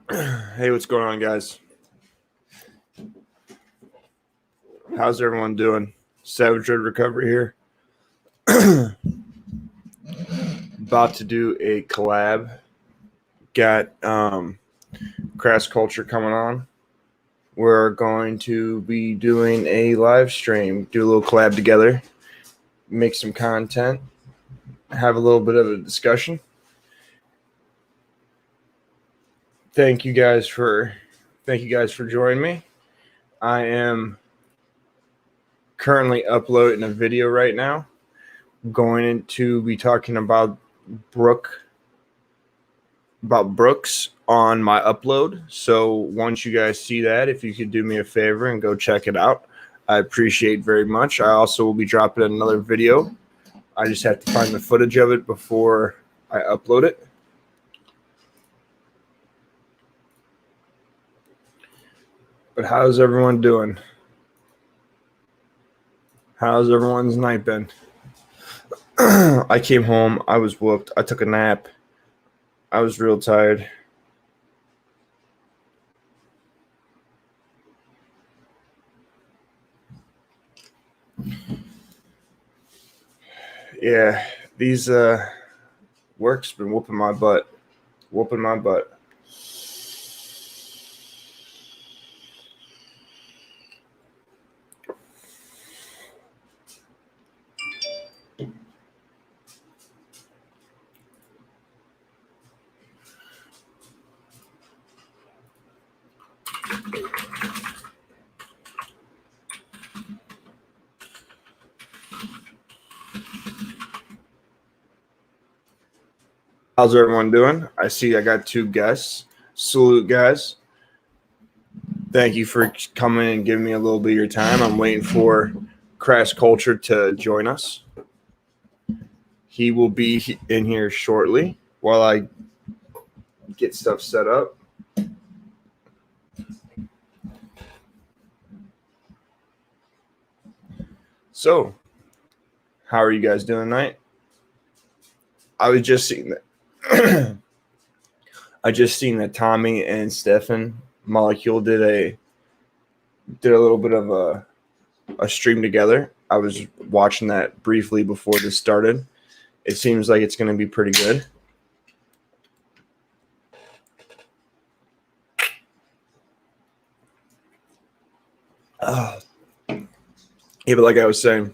Hey, what's going on, guys? How's everyone doing? Savage Road Recovery here. About to do a collab. Got Crass Culture coming on. We're going to be doing a live stream, do a little collab together, make some content, have a little bit of a discussion. Thank you guys for joining me. I am currently uploading a video right now. Going to be talking about Brooks on my upload. So once you guys see that, if you could do me a favor and go check it out, I appreciate very much. I also will be dropping another video. I just have to find the footage of it before I upload it. But how's everyone doing? How's everyone's night been? I came home. I was whooped. I took a nap. I was real tired. Yeah, these work's been whooping my butt. How's everyone doing? I see I got two guests. Salute, guys. Thank you for coming and giving me a little bit of your time. I'm waiting for Crass Culture to join us. He will be in here shortly while I get stuff set up. So, how are you guys doing tonight? I was just seeing that. I just seen that Tommy and Stefan Molecule did a little bit of a stream together. I was watching that briefly before this started. It seems like it's going to be pretty good. Yeah, but like I was saying,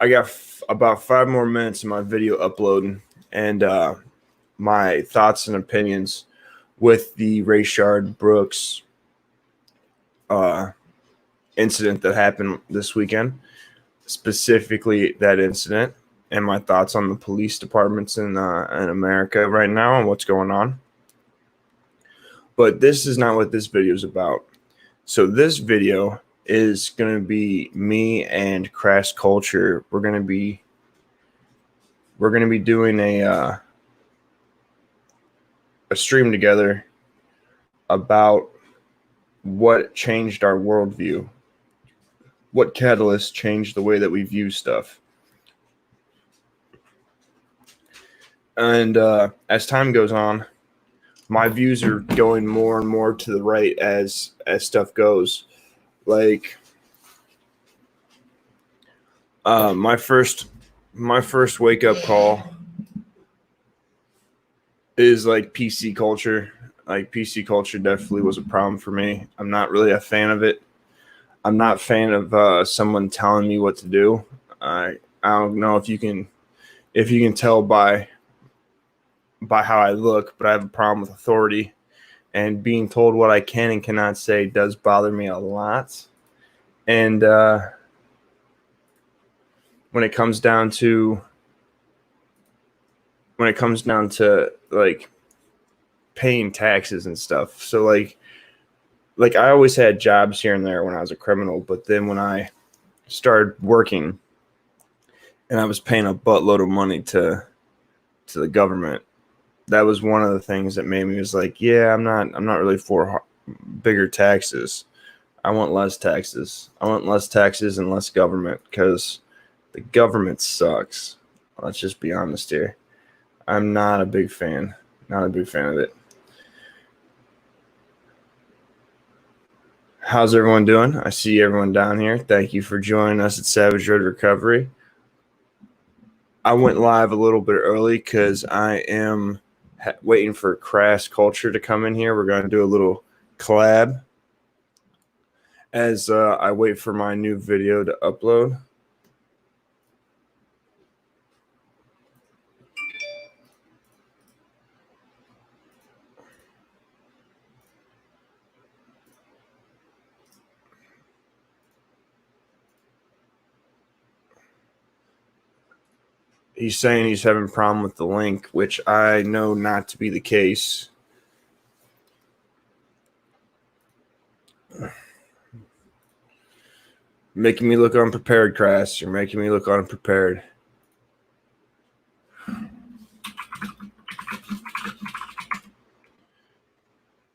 I got about 5 more minutes of my video uploading and my thoughts and opinions with the Rayshard Brooks incident that happened this weekend, specifically that incident, and my thoughts on the police departments in America right now and what's going on. But this is not what this video is about. So this video is going to be me and Crass Culture. We're going to be doing a stream together about what changed our worldview, what catalyst changed the way that we view stuff. And as time goes on, my views are going more and more to the right as stuff goes. Like my first wake up call is like PC culture. Like PC culture definitely was a problem for me. I'm not really a fan of it. I'm not a fan of someone telling me what to do. I don't know if you can tell by how I look, but I have a problem with authority, and being told what I can and cannot say does bother me a lot. And when it comes down to like paying taxes and stuff, so like I always had jobs here and there when I was a criminal, but then when I started working and I was paying a buttload of money to the government, that was one of the things that made me was like, yeah, I'm not really for bigger taxes. I want less taxes. I want less taxes and less government because the government sucks. Let's just be honest here. I'm not a big fan. Not a big fan of it. How's everyone doing? I see everyone down here. Thank you for joining us at Savage Road Recovery. I went live a little bit early because I am waiting for Crass Culture to come in here. We're going to do a little collab as I wait for my new video to upload. He's saying he's having a problem with the link, which I know not to be the case. Making me look unprepared, Crass. You're making me look unprepared. So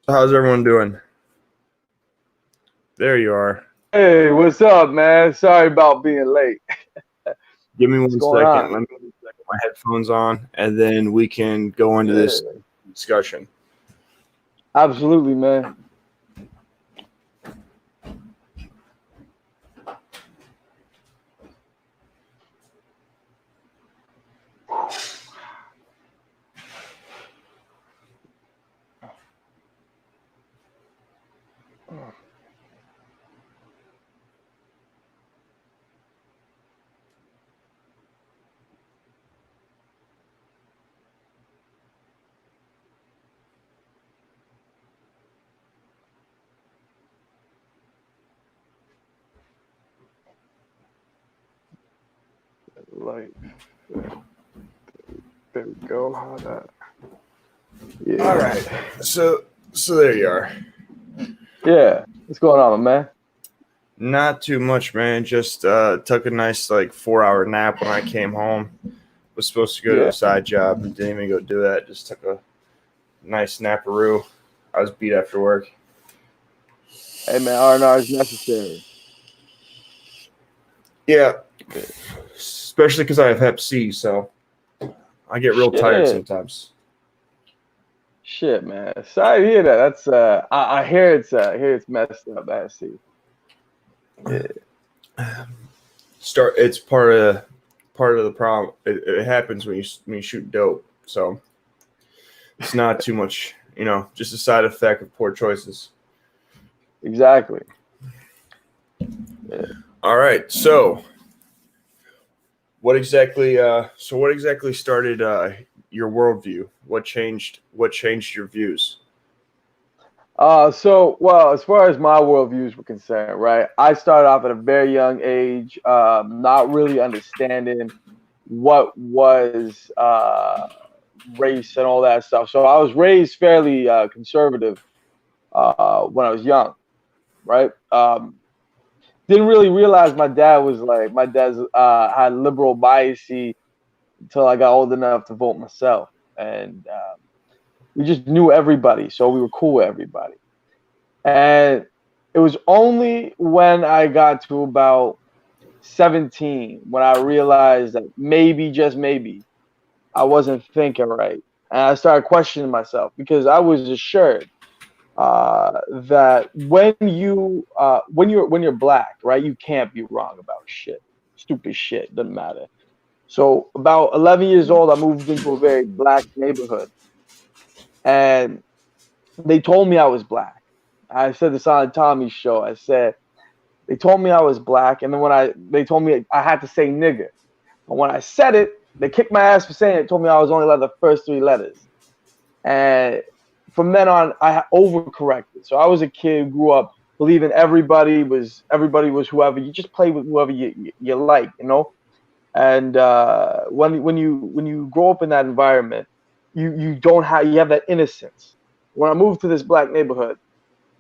how's everyone doing? There you are. Hey, what's up, man? Sorry about being late. Give me 1 second. Let me get my headphones on, and then we can go into this discussion. Absolutely, man. Like, there we go. How that? Yeah. All right. So there you are. Yeah. What's going on, man? Not too much, man. Just took a nice 4-hour nap when I came home. Was supposed to go to a side job and didn't even go do that. Just took a nice naparoo. I was beat after work. Hey, man, R&R is necessary. Yeah. Especially because I have Hep C, so I get real tired sometimes. Shit, man. Sorry to hear that. That's I hear it's messed up. I see. Yeah. It's part of the problem. It happens when you shoot dope, so it's not too much, just a side effect of poor choices. Exactly. Yeah. All right, so what exactly started your worldview? What changed your views? So, well, as far as my worldviews were concerned, right, I started off at a very young age, not really understanding what was race and all that stuff. So I was raised fairly conservative when I was young, right? Didn't really realize my dad's had liberal biasy until I got old enough to vote myself, and we just knew everybody, so we were cool with everybody. And it was only when I got to about 17 when I realized that maybe, just maybe, I wasn't thinking right, and I started questioning myself because I was assured that when you're black, right, you can't be wrong about shit, stupid shit, doesn't matter. So about 11 years old, I moved into a very black neighborhood, and they told me I was black. I said this on Tommy's show. I said they told me I was black, and then they told me I had to say nigger. And when I said it, they kicked my ass for saying it. Told me I was only allowed the first 3 letters, and from then on, I overcorrected. So I was a kid who grew up believing everybody was whoever. You just play with whoever you like, And when you grow up in that environment, you have that innocence. When I moved to this black neighborhood,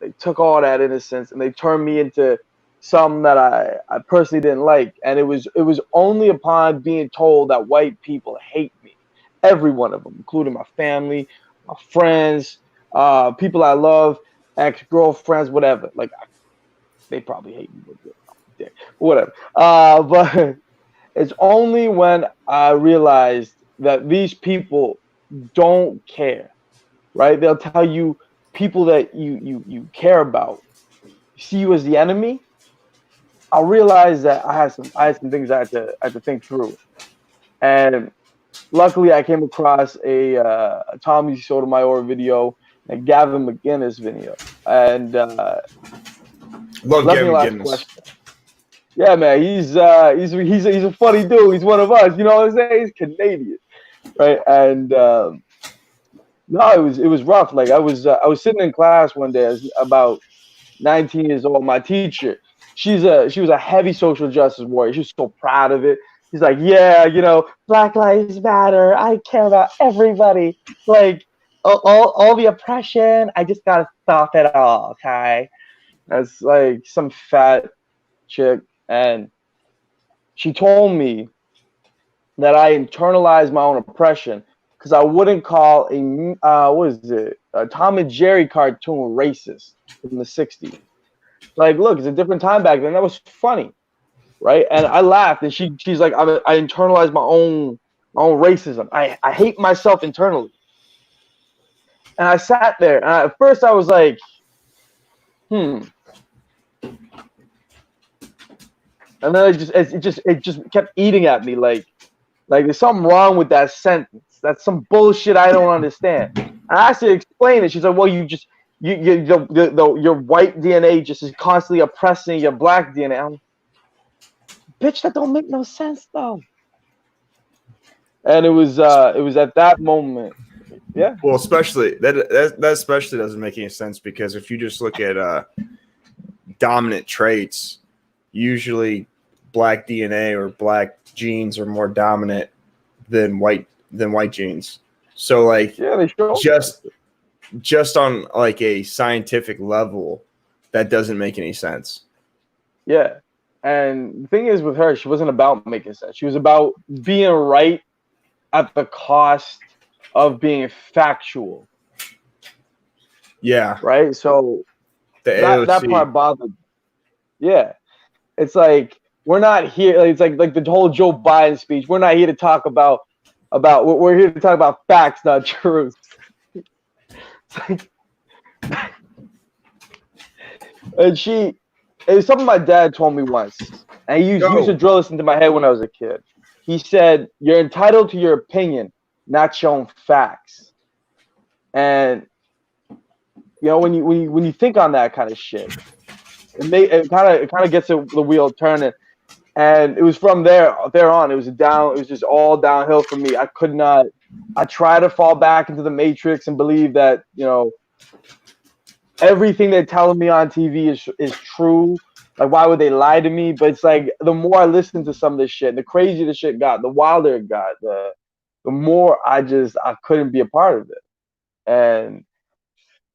they took all that innocence and they turned me into something that I personally didn't like. And it was only upon being told that white people hate me, every one of them, including my family, my friends, people I love, ex-girlfriends, whatever. Like, they probably hate me, but whatever. But it's only when I realized that these people don't care, right? They'll tell you people that you care about see you as the enemy. I realized that I had some things I had to think through, and luckily I came across a Tommy Sotomayor video and a Gavin McInnes video, and Love left me a Gavin last McInnes. question. Yeah, man, he's a funny dude. He's one of us. You know what I'm saying? He's Canadian, right? And no, it was rough. Like I was sitting in class one day, I was about 19 years old. My teacher, she was a heavy social justice warrior. She was so proud of it. She's like, yeah, Black Lives Matter. I care about everybody. Like all the oppression. I just gotta stop it all. Okay, that's like some fat chick, and she told me that I internalized my own oppression because I wouldn't call what is it, a Tom and Jerry cartoon racist from the '60s. Like, look, it's a different time back then. That was funny, right? And I laughed, and she's like, I internalized my own racism. I hate myself internally. And I sat there, and at first I was like, And then it just kept eating at me like there's something wrong with that sentence. That's some bullshit I don't understand. And I asked her to explain it. She's like, well, your white DNA just is constantly oppressing your black DNA. I'm like, bitch, that don't make no sense though. And it was at that moment. Yeah. Well, especially that especially doesn't make any sense because if you just look at dominant traits, usually black DNA or black genes are more dominant than white genes. So like they sure just on like a scientific level, that doesn't make any sense. Yeah. And the thing is with her, she wasn't about making sense. She was about being right at the cost of being factual. Yeah. Right? So that part bothered. Yeah. It's like we're not here. It's like the whole Joe Biden speech. We're not here to talk about we're here to talk about facts, not truth. It's like, and it was something my dad told me once. And he used to drill this into my head when I was a kid. He said, you're entitled to your opinion, not your own facts. And when you think on that kind of shit, it kind of gets the wheel turning. And it was from there on. It was just all downhill for me. I try to fall back into the matrix and believe that, everything they're telling me on TV is true. Like, why would they lie to me? But it's like the more I listen to some of this shit, the crazier the shit got, the wilder it got, the more I couldn't be a part of it. And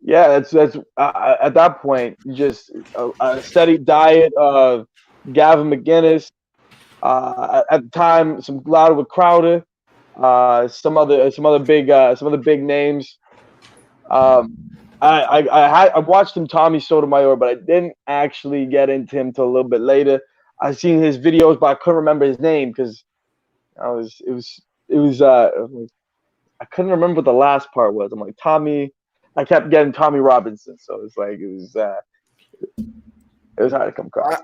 yeah, that's at that point just a steady diet of Gavin McInnes. At the time, some Louder with Crowder, some other big names. I watched him Tommy Sotomayor, but I didn't actually get into him till a little bit later. I seen his videos, but I couldn't remember his name because I couldn't remember what the last part was. I'm like Tommy. I kept getting Tommy Robinson, so it's like it was hard to come across.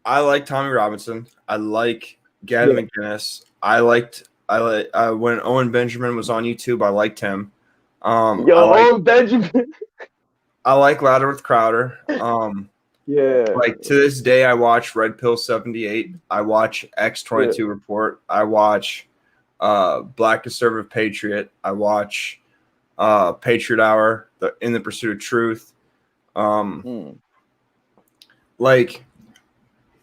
I like Tommy Robinson. I like Gavin McInnes. When Owen Benjamin was on YouTube, I liked him. Owen Benjamin. I like Louder with Crowder. Yeah. Like to this day, I watch Red Pill 78. I watch X22 Report. I watch Black Conservative Patriot. I watch Patriot Hour, In the Pursuit of Truth. Like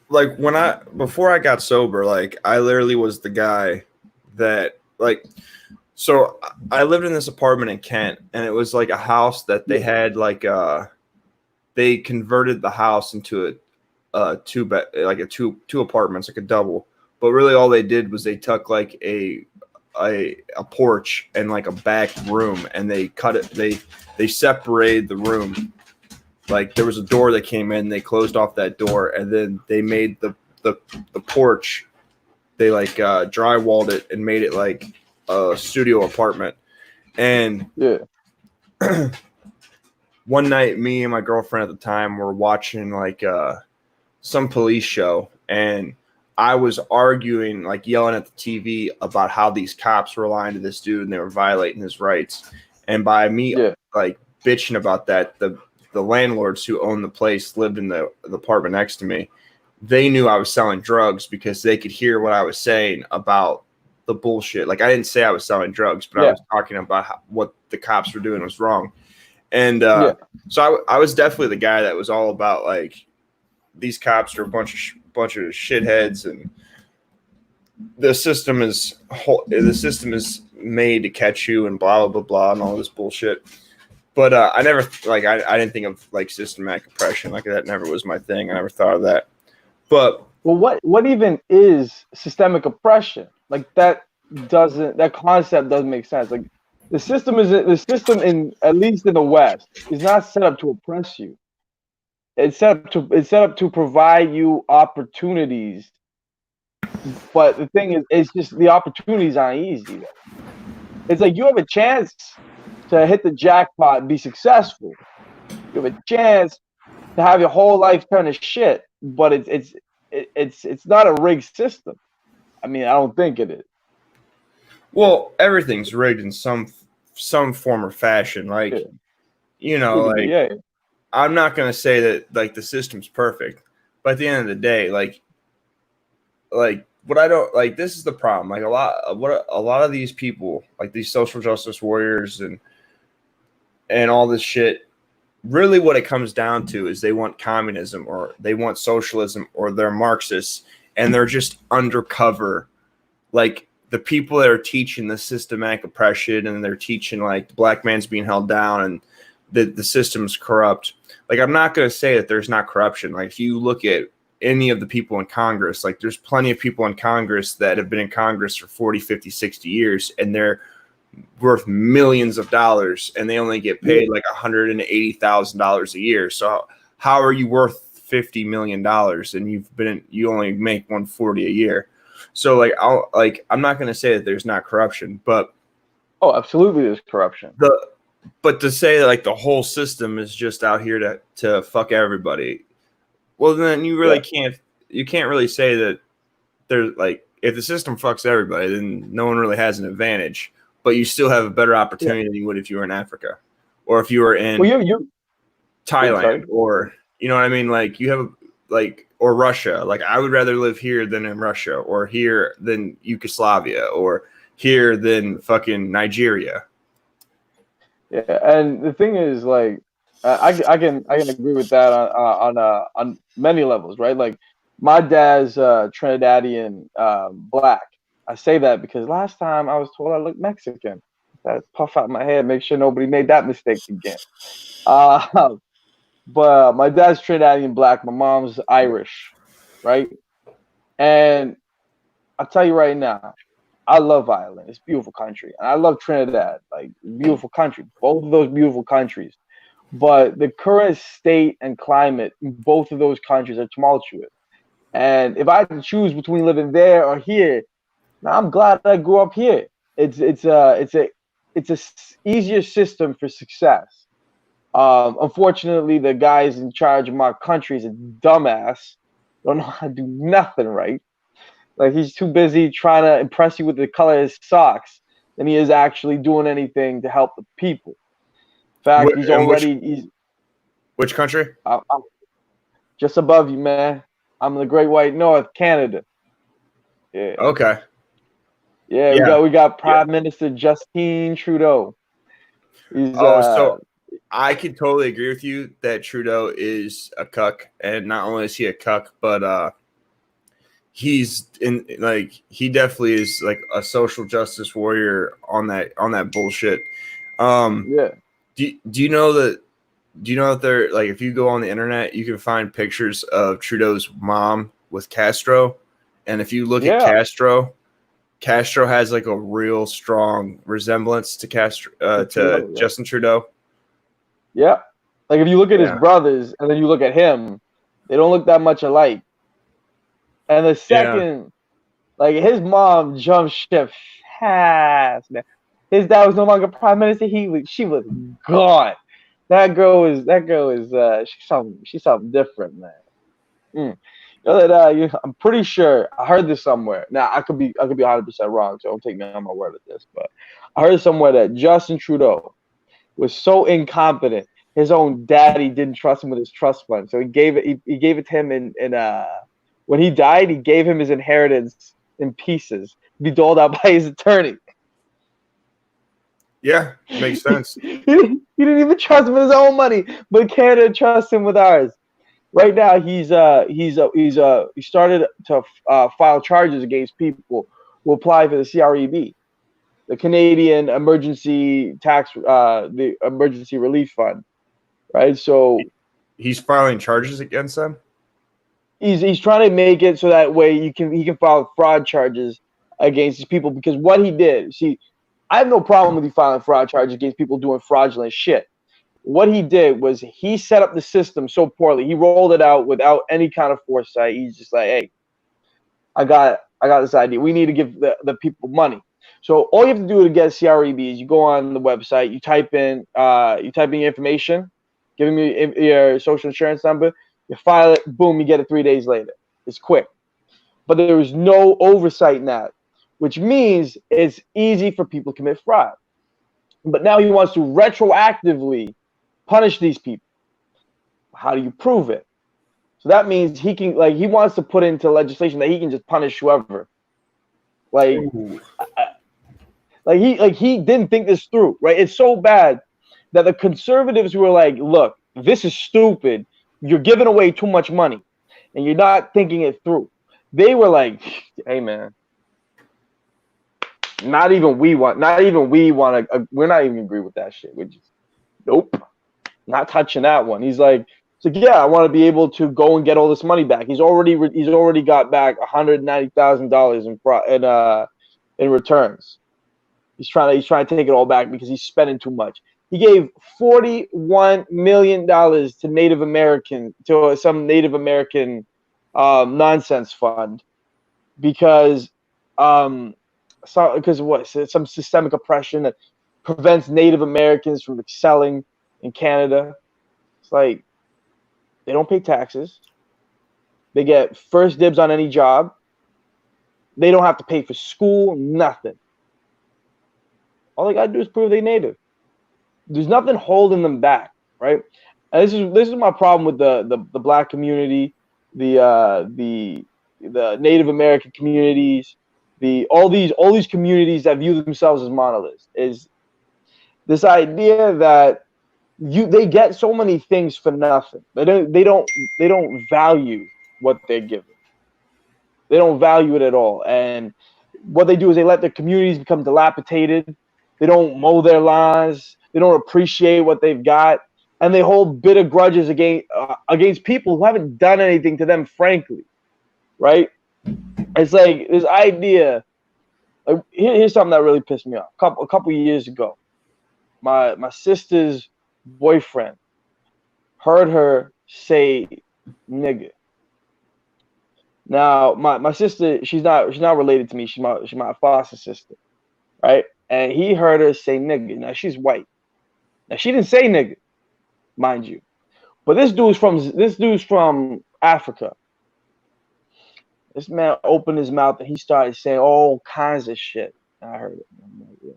before I got sober, like I literally was the guy that so I lived in this apartment in Kent, and it was like a house that they had they converted the house into a two apartments, like a double. But really all they did was they took like a porch and like a back room, and they separated the room Like there was a door that came in, they closed off that door, and then they made the porch. They like drywalled it and made it like a studio apartment. And one night, me and my girlfriend at the time were watching like some police show, and I was arguing, like yelling at the TV about how these cops were lying to this dude and they were violating his rights. And by me like bitching about that, the landlords who owned the place lived in the apartment next to me. They knew I was selling drugs because they could hear what I was saying about the bullshit. Like I didn't say I was selling drugs, but I was talking about what the cops were doing was wrong. And so I was definitely the guy that was all about like these cops are a bunch of shitheads, and the system is made to catch you and blah blah blah blah and all this bullshit. But I never like I didn't think of like systematic oppression. Like that never was my thing. I never thought of that. But well, what even is systemic oppression? Like that concept doesn't make sense. Like the system in at least in the West is not set up to oppress you. It's set up to provide you opportunities. But the thing is, it's just the opportunities aren't easy. It's like you have a chance to hit the jackpot and be successful. You have a chance to have your whole life turn to shit, but it's not a rigged system. I mean, I don't think it is. Well, everything's rigged in some form or fashion. Like you know, like I'm not gonna say that like the system's perfect, but at the end of the day, like what I don't like, this is the problem. Like a lot of these people, like these social justice warriors and all this shit, really what it comes down to is they want communism or they want socialism or they're Marxists, and they're just undercover. Like the people that are teaching the systematic oppression and they're teaching like the black man's being held down and the system's corrupt. Like I'm not going to say that there's not corruption. Like if you look at any of the people in Congress, like there's plenty of people in Congress that have been in Congress for 40, 50, 60 years, and they're worth millions of dollars and they only get paid like $180,000 a year. So how are you worth $50 million and you only make 140 a year? So like I'm not going to say that there's not corruption, but absolutely there's corruption. But to say that like the whole system is just out here to fuck everybody, well then you really can't really say that there's like, if the system fucks everybody, then no one really has an advantage. But you still have a better opportunity than you would if you were in Africa, or if you were in Thailand, or you know what I mean. Like you have or Russia. Like I would rather live here than in Russia, or here than Yugoslavia, or here than fucking Nigeria. Yeah, and the thing is, like, I can agree with that on many levels, right? Like my dad's Trinidadian black. I say that because last time I was told I looked Mexican. That puff out my head, make sure nobody made that mistake again. But my dad's Trinidadian black, my mom's Irish, right? And I'll tell you right now, I love Ireland. It's a beautiful country. And I love Trinidad, like beautiful country, both of those beautiful countries. But the current state and climate in both of those countries are tumultuous. And if I had to choose between living there or here, now I'm glad I grew up here. It's a easier system for success. Unfortunately, the guys in charge of my country is a dumbass. Don't know how to do nothing right. Like he's too busy trying to impress you with the color of his socks than he is actually doing anything to help the people. In fact, which country? I'm just above you, man. I'm in the Great White North, Canada. Yeah. Okay. Yeah, we got Prime Minister Justin Trudeau. So I could totally agree with you that Trudeau is a cuck, and not only is he a cuck, but he's in he definitely is like a social justice warrior on that bullshit. Do you know that they're like, if you go on the internet, you can find pictures of Trudeau's mom with Castro, and if you look at Castro has like a real strong resemblance to Justin Trudeau. Yeah, Like if you look at his Yeah. brothers and then you look at him, they don't look that much alike. And the Yeah. second, like his mom jumped ship fast, man. His dad was no longer prime minister. She was gone. That girl is she's something different, man. Mm. You know that, I'm pretty sure I heard this somewhere. Now I could be 100% wrong, so don't take me on my word with this. But I heard somewhere that Justin Trudeau was so incompetent, his own daddy didn't trust him with his trust fund, so he gave it to him in when he died, he gave him his inheritance in pieces to be doled out by his attorney. Yeah, makes sense. He didn't even trust him with his own money, but Canada trusts him with ours. Right now, he started to file charges against people who apply for the CREB, the Canadian Emergency the Emergency Relief Fund, right? So He's filing charges against them. he's trying to make it so that way he can file fraud charges against these people, because what he did, see, I have no problem with you filing fraud charges against people doing fraudulent shit. What he did was he set up the system so poorly. He rolled it out without any kind of foresight. He's just like, hey, I got this idea. We need to give the people money. So all you have to do to get CREB is you go on the website, you type in your information, giving me your social insurance number, you file it, boom, you get it 3 days later. It's quick. But there is no oversight in that, which means it's easy for people to commit fraud. But now he wants to retroactively punish these people. How do you prove it? So that means he wants to put into legislation that he can just punish whoever. Like he didn't think this through, right? It's so bad that the conservatives were like, look, this is stupid. You're giving away too much money and you're not thinking it through. They were like, hey man, we're not even agree with that shit. We're just, nope, not touching that one. He's like, yeah, I want to be able to go and get all this money back. He's already got back $190,000 in returns. He's trying to take it all back because he's spending too much. He gave $41 million to Native American, to some Native American nonsense fund because some systemic oppression that prevents Native Americans from excelling in Canada. It's like they don't pay taxes. They get first dibs on any job. They don't have to pay for school, nothing. All they gotta do is prove they're Native. There's nothing holding them back, right? And this is my problem with the Black community, the Native American communities, all these communities that view themselves as monoliths, is this idea that they get so many things for nothing. They don't value what they're given. They don't value it at all. And what they do is they let their communities become dilapidated. They don't mow their lawns. They don't appreciate what they've got, and they hold bitter grudges against people who haven't done anything to them, frankly, right? It's like this idea. Like, here's something that really pissed me off. A couple years ago, my sister's boyfriend heard her say nigga. Now my sister, she's not related to me. She's my foster sister, right? And he heard her say nigga. Now she's white. Now she didn't say nigga, mind you, but this dude's from Africa. This man opened his mouth and he started saying all kinds of shit. I heard it. I'm like, yeah.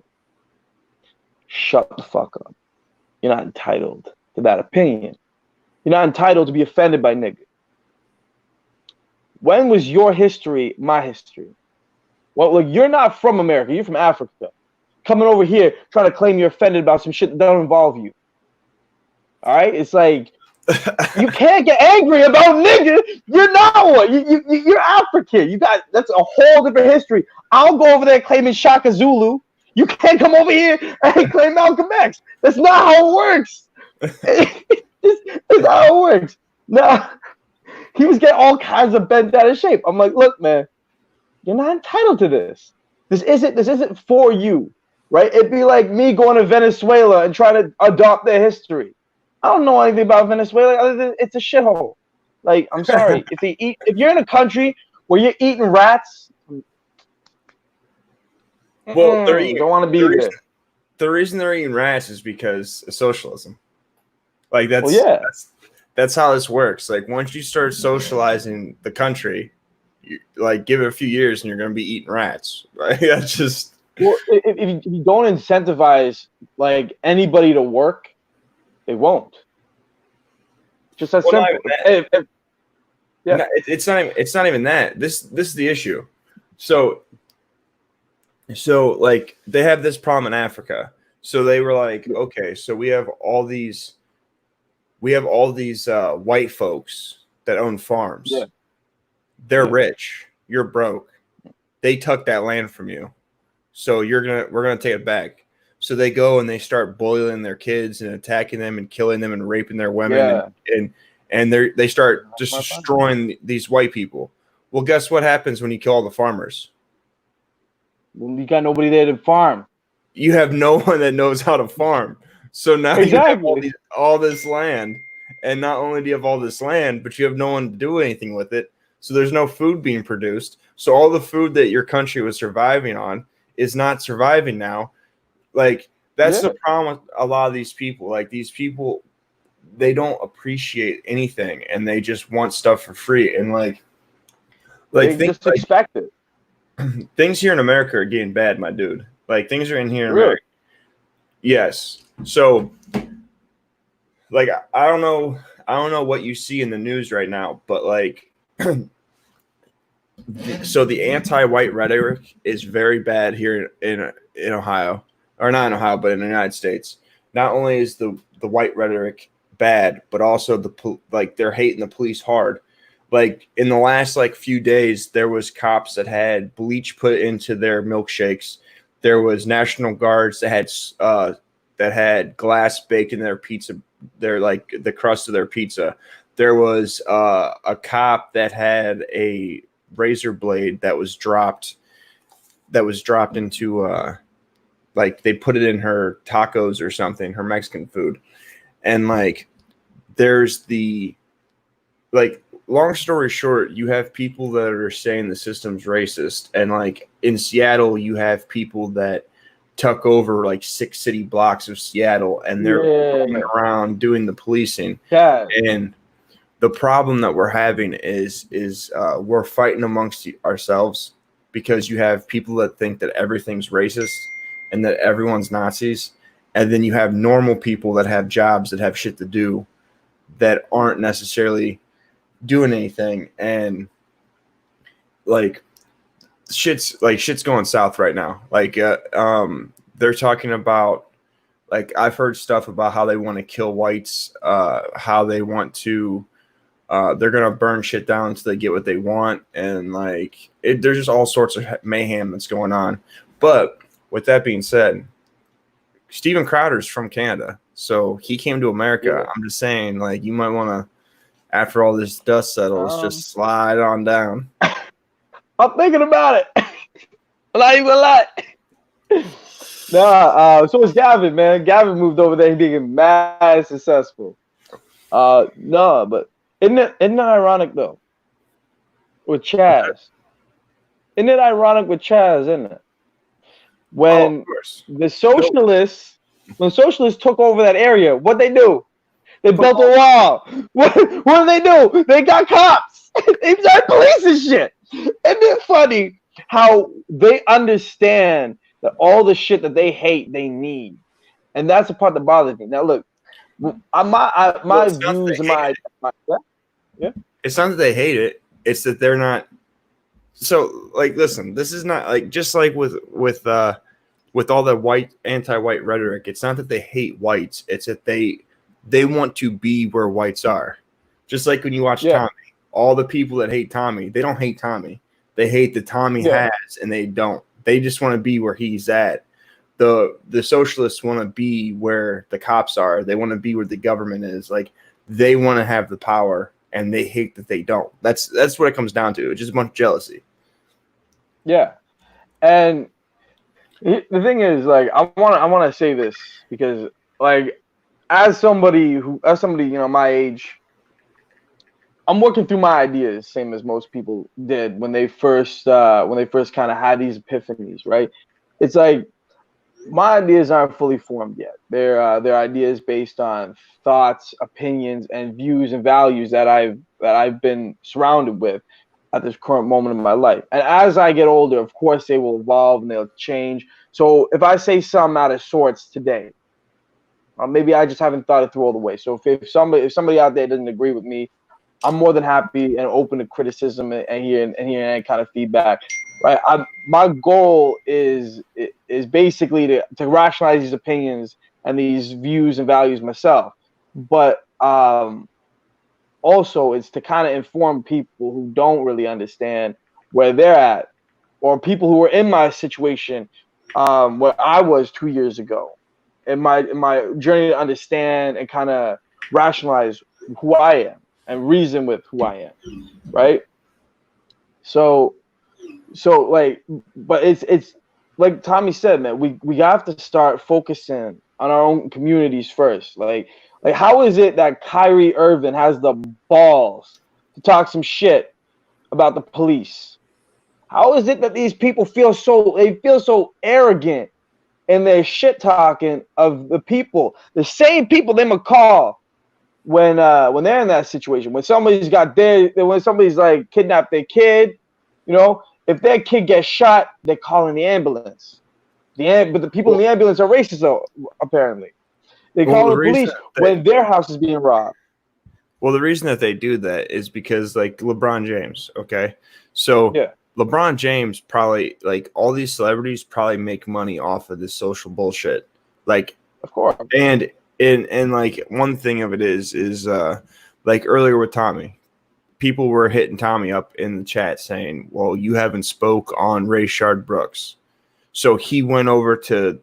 Shut the fuck up. You're not entitled to that opinion. You're not entitled to be offended by nigga. When was your history my history? Well, look, you're not from America. You're from Africa. Coming over here trying to claim you're offended about some shit that don't involve you. All right? It's like, you can't get angry about nigga. You're not one. You're African. That's a whole different history. I'll go over there claiming Shaka Zulu. You can't come over here and claim Malcolm X. That's not how it works. That's how it works. Now, he was getting all kinds of bent out of shape. I'm like, look, man, you're not entitled to this. This isn't for you, right? It'd be like me going to Venezuela and trying to adopt their history. I don't know anything about Venezuela other than it's a shithole. Like, I'm sorry, if you're in a country where you're eating rats, Well, don't want to be there. The reason they're eating rats is because of socialism. Like that's how this works. Like once you start socializing the country, like give it a few years and you're going to be eating rats. Right? That's just if you don't incentivize like anybody to work, they won't. Just that simple. Yeah, it's not even that. This is the issue. So like they have this problem in Africa. So they were like, okay, so we have all these white folks that own farms. Yeah. They're rich. You're broke. They took that land from you. So we're gonna take it back. So they go and they start bullying their kids and attacking them and killing them and raping their women and they start just destroying these white people. Well, guess what happens when you kill all the farmers? Well, you got nobody there to farm. You have no one that knows how to farm. So now you have all this land, and not only do you have all this land, but you have no one to do anything with it. So there's no food being produced. So all the food that your country was surviving on is not surviving now. Like that's the problem with a lot of these people. Like these people, they don't appreciate anything, and they just want stuff for free. And like they just expect it. Things here in America are getting bad, my dude. Like things are in here in really? America. Yes. So like I don't know what you see in the news right now, but like so the anti-white rhetoric is very bad here in Ohio, or not in Ohio, but in the United States. Not only is the white rhetoric bad, but also they're hating the police hard. Like in the last like few days, there was cops that had bleach put into their milkshakes. There was National Guards that had glass baked in their pizza. They're like the crust of their pizza. There was a cop that had a razor blade that was dropped into like they put it in her tacos or something, her Mexican food. And like there's long story short, you have people that are saying the system's racist, and like in Seattle you have people that tuck over like 6 city blocks of Seattle, and they're going around doing the policing. And the problem that we're having is we're fighting amongst ourselves, because you have people that think that everything's racist and that everyone's Nazis, and then you have normal people that have jobs that have shit to do that aren't necessarily doing anything. And like shit's going south right now. Like they're talking about, like I've heard stuff about how they want to kill whites, how they want to they're gonna burn shit down until they get what they want, and like there's just all sorts of mayhem that's going on. But with that being said, Steven Crowder's from Canada, so he came to America. I'm just saying, like, you might want to, after all this dust settles, just slide on down. I'm thinking about it. I'm not even gonna lie. So is Gavin, man. Gavin moved over there. He being mad successful. But isn't it ironic though? With Chaz. Isn't it ironic with Chaz, isn't it? When the socialists took over that area, what they do? They built a wall. What do they do? They got cops. They started policing shit. Isn't it funny how they understand that all the shit that they hate, they need? And that's the part that bothers me. Now, look, my views and my It's not that they hate it. It's that they're not. So, like, listen, this is not like just like with all the anti-white rhetoric. It's not that they hate whites. It's that they want to be where whites are. Just like when you watch Tommy, all the people that hate Tommy, they don't hate Tommy. They hate that Tommy has, and they don't. They just want to be where he's at. The socialists want to be where the cops are. They want to be where the government is. Like, they want to have the power, and they hate that they don't. That's what it comes down to. It's just a bunch of jealousy. Yeah, and the thing is, like, I want to say this because, like, as somebody my age, I'm working through my ideas, same as most people did when they first kind of had these epiphanies, right? It's like my ideas aren't fully formed yet. They're ideas based on thoughts, opinions, and views and values that I've been surrounded with at this current moment in my life. And as I get older, of course, they will evolve and they'll change. So if I say something out of sorts today, maybe I just haven't thought it through all the way. So if somebody out there doesn't agree with me, I'm more than happy and open to criticism and hearing any kind of feedback. Right. My goal is basically to rationalize these opinions and these views and values myself, but also it's to kind of inform people who don't really understand where they're at, or people who are in my situation, where I was 2 years ago, in my journey to understand and kind of rationalize who I am and reason with who I am, right? So like, but it's like Tommy said, man, we have to start focusing on our own communities first. Like how is it that Kyrie Irving has the balls to talk some shit about the police? How is it that these people feel so arrogant in their shit talking of the people, the same people they might call when they're in that situation, when somebody's like kidnapped their kid, if their kid gets shot, they're calling the ambulance. But the people in the ambulance are racist, though, apparently. They call the police when their house is being robbed. Well, the reason that they do that is because, like, LeBron James, okay? So yeah. LeBron James probably, like, all these celebrities probably make money off of this social bullshit. Like, of course. And like, one thing of it is like earlier with Tommy, people were hitting Tommy up in the chat saying, well, you haven't spoke on Rayshard Brooks. So he went over to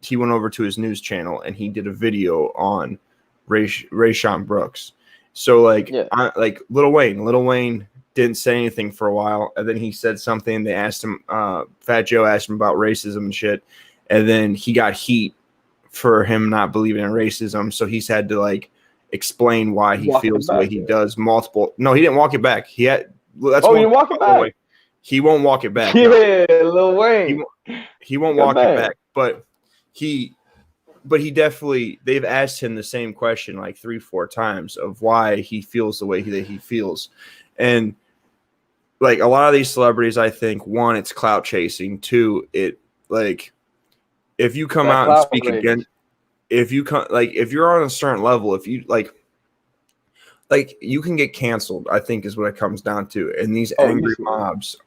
his news channel and he did a video on Rayshard Brooks. So like, yeah. Like Lil Wayne didn't say anything for a while, and then he said something. They asked him, Fat Joe asked him about racism and shit, and then he got heat for him not believing in racism. So he's had to like explain why he feels the way he does. No, he didn't walk it back. He didn't walk it back. He won't walk it back. Yeah, Lil Wayne. He won't walk it back, but he definitely, they've asked him the same question like 3-4 times of why he feels the way that he feels. And like a lot of these celebrities, I think, one, it's clout chasing. Two, it like, if you come out and speak again, if you're on a certain level, if you like you can get canceled, I think is what it comes down to. And these angry mobs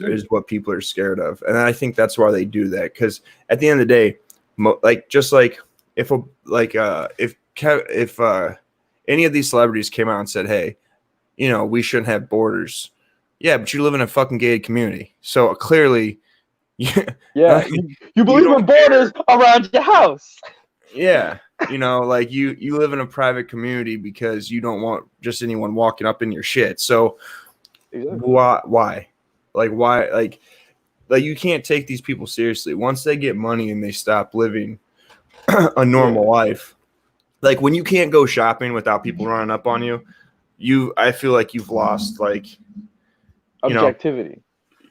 is what people are scared of. And I think that's why they do that. Because at the end of the day, if any of these celebrities came out and said, hey, we shouldn't have borders. Yeah, but you live in a fucking gated community. So clearly, yeah, you believe in borders around your house. Yeah, like you live in a private community because you don't want just anyone walking up in your shit. So why? Like you can't take these people seriously. Once they get money and they stop living a normal life, like when you can't go shopping without people running up on you, I feel like you've lost like objectivity.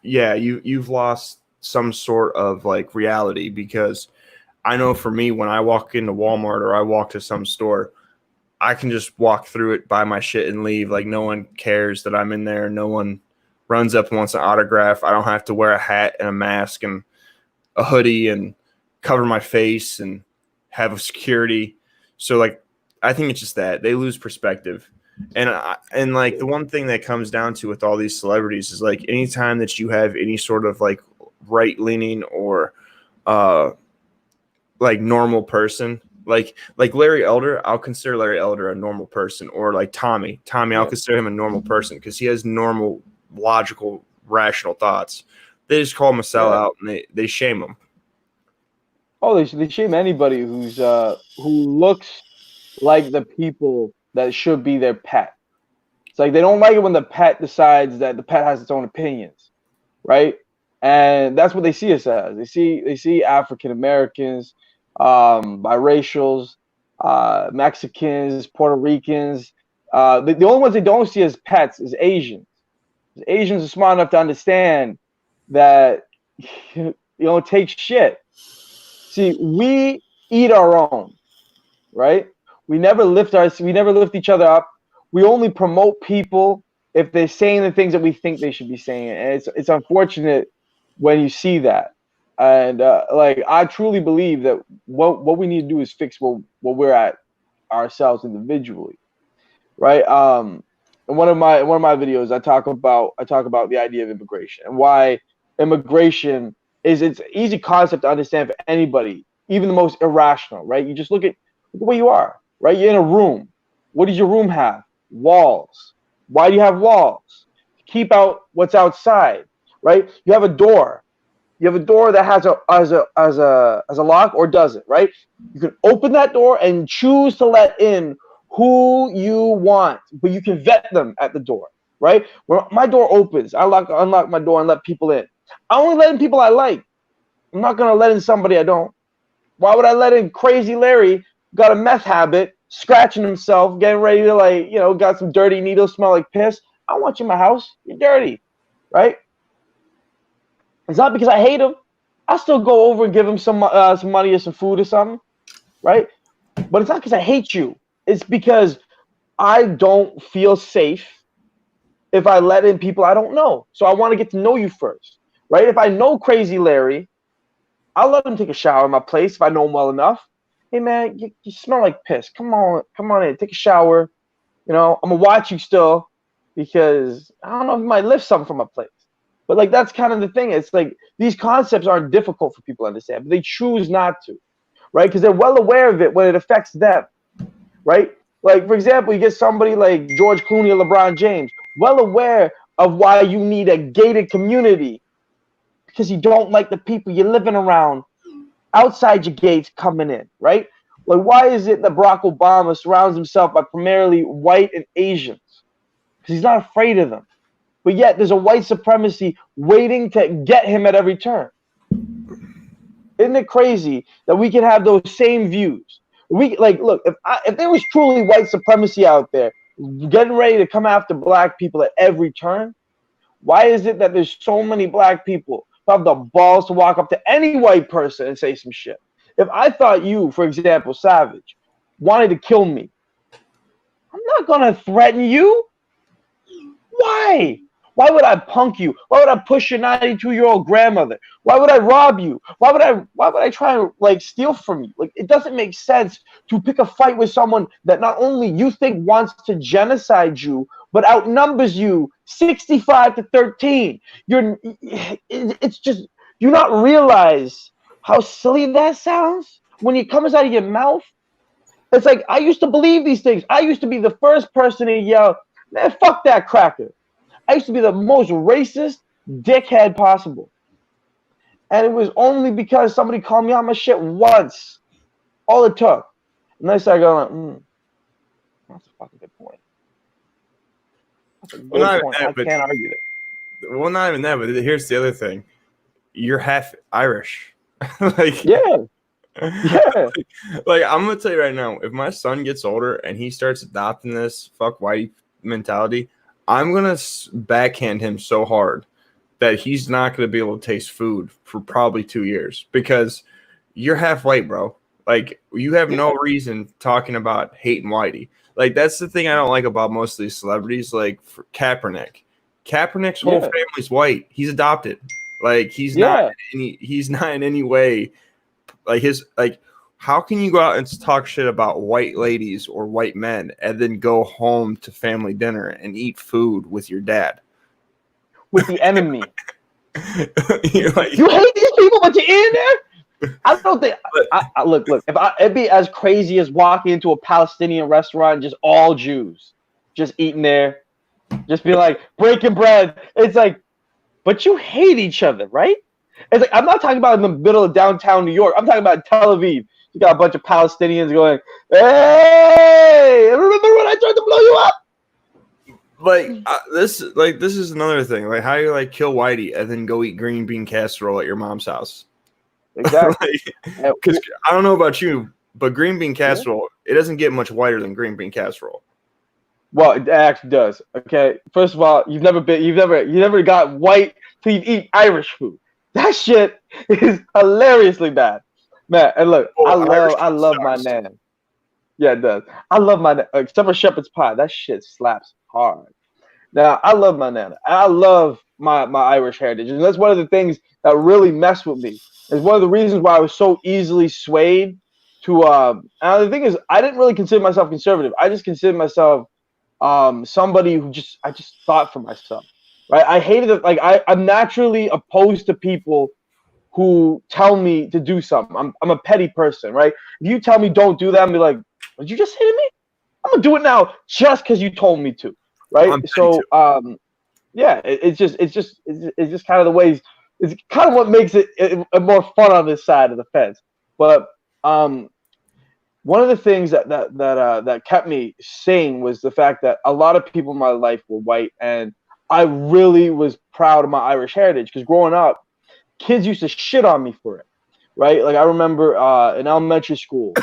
You've lost some sort of like reality, because I know for me, when I walk into Walmart or I walk to some store, I can just walk through it, buy my shit and leave. Like no one cares that I'm in there. No one runs up and wants an autograph. I don't have to wear a hat and a mask and a hoodie and cover my face and have a security. So like, I think it's just that they lose perspective. And like the one thing that comes down to with all these celebrities is like anytime that you have any sort of like right leaning or like normal person, like Larry Elder, I'll consider Larry Elder a normal person, or like Tommy, I'll consider him a normal person because he has normal, logical, rational thoughts. They just call him a sellout and they shame him. Oh, they shame anybody who looks like the people that should be their pet. It's like they don't like it when the pet decides that the pet has its own opinions, right? And that's what they see us as. They see African Americans, biracials, Mexicans, Puerto Ricans. The only ones they don't see as pets is Asians. Asians are smart enough to understand that take shit. See, we eat our own, right? We never lift each other up. We only promote people if they're saying the things that we think they should be saying, and it's unfortunate when you see that. And like, I truly believe that what we need to do is fix what we're at ourselves individually, right? In one of my videos, I talk about the idea of immigration and why immigration it's an easy concept to understand for anybody, even the most irrational, right? You just look at where you are, right? You're in a room. What does your room have? Walls. Why do you have walls? Keep out what's outside, right? You have a door. You have a door that has a lock or doesn't, right? You can open that door and choose to let in who you want, but you can vet them at the door, right? When my door opens, I unlock my door and let people in. I only let in people I like. I'm not gonna let in somebody I don't. Why would I let in Crazy Larry? Got a meth habit, scratching himself, getting ready to got some dirty needles, smell like piss. I don't want you in my house. You're dirty, right? It's not because I hate him. I'll still go over and give him some money or some food or something, right? But it's not because I hate you. It's because I don't feel safe if I let in people I don't know. So I want to get to know you first, right? If I know Crazy Larry, I'll let him take a shower in my place if I know him well enough. Hey man, you smell like piss. Come on in, take a shower. I'm gonna watch you still because I don't know if you might lift something from my place. But like, that's kind of the thing. It's like these concepts aren't difficult for people to understand, but they choose not to, right? Because they're well aware of it when it affects them, right? Like, for example, you get somebody like George Clooney or LeBron James, well aware of why you need a gated community because you don't like the people you're living around outside your gates coming in, right? Like, why is it that Barack Obama surrounds himself by primarily white and Asians? Because he's not afraid of them. But yet there's a white supremacy waiting to get him at every turn. Isn't it crazy that we can have those same views? Look, if there was truly white supremacy out there getting ready to come after black people at every turn, why is it that there's so many black people who have the balls to walk up to any white person and say some shit? If I thought you, for example, Savage, wanted to kill me, I'm not going to threaten you. Why? Why would I punk you? Why would I push your 92-year-old grandmother? Why would I rob you? Why would I try to steal from you? Like, it doesn't make sense to pick a fight with someone that not only you think wants to genocide you, but outnumbers you 65-13. It's just, you not realize how silly that sounds when it comes out of your mouth? It's like, I used to believe these things. I used to be the first person to yell, man, fuck that cracker. I used to be the most racist dickhead possible. And it was only because somebody called me on my shit once. All it took. And then I started going, that's a fucking good point. That's a good point. I can't argue that. Well, not even that, but here's the other thing. You're half Irish. Yeah. Like, I'm going to tell you right now, if my son gets older and he starts adopting this fuck white mentality, I'm going to backhand him so hard that he's not going to be able to taste food for probably 2 years because you're half white, bro. Like, you have no reason talking about hating whitey. Like, that's the thing I don't like about most of these celebrities. Like, for Kaepernick's whole family's white. He's adopted. Like, he's not in any way like how can you go out and talk shit about white ladies or white men and then go home to family dinner and eat food with your dad? With the enemy. You hate these people, but you're in there? I don't think. Look. It'd be as crazy as walking into a Palestinian restaurant and just all Jews just eating there, just be like breaking bread. It's like, but you hate each other, right? It's like, I'm not talking about in the middle of downtown New York. I'm talking about Tel Aviv. You got a bunch of Palestinians going, hey, remember when I tried to blow you up? This is another thing. Like, how you kill whitey and then go eat green bean casserole at your mom's house? exactly. Because I don't know about you, but green bean Yeah. casserole, it doesn't get much whiter than green bean casserole. Well, it actually does. Okay, first of all, you've never got white till you eat Irish food. That shit is hilariously bad, man. And look, Oh, Irish I food love my sucks. nana. Yeah, it does. I love my except for shepherd's pie. That shit slaps hard. Now, I love my nana. I love my Irish heritage, and that's one of the things that really messed with me. It's one of the reasons why I was so easily swayed to. And the thing is, I didn't really consider myself conservative. I just considered myself somebody who I just thought for myself, right? I hated it. Like I'm naturally opposed to people who tell me to do something. I'm a petty person, right? If you tell me don't do that, I'm be like, did you just say to me? I'm gonna do it now just because you told me to, right? I'm petty So yeah, it's just kind of the ways. It's kind of what makes it more fun on this side of the fence. But one of the things that kept me sane was the fact that a lot of people in my life were white, and I really was proud of my Irish heritage because growing up, kids used to shit on me for it, right? Like I remember in elementary school,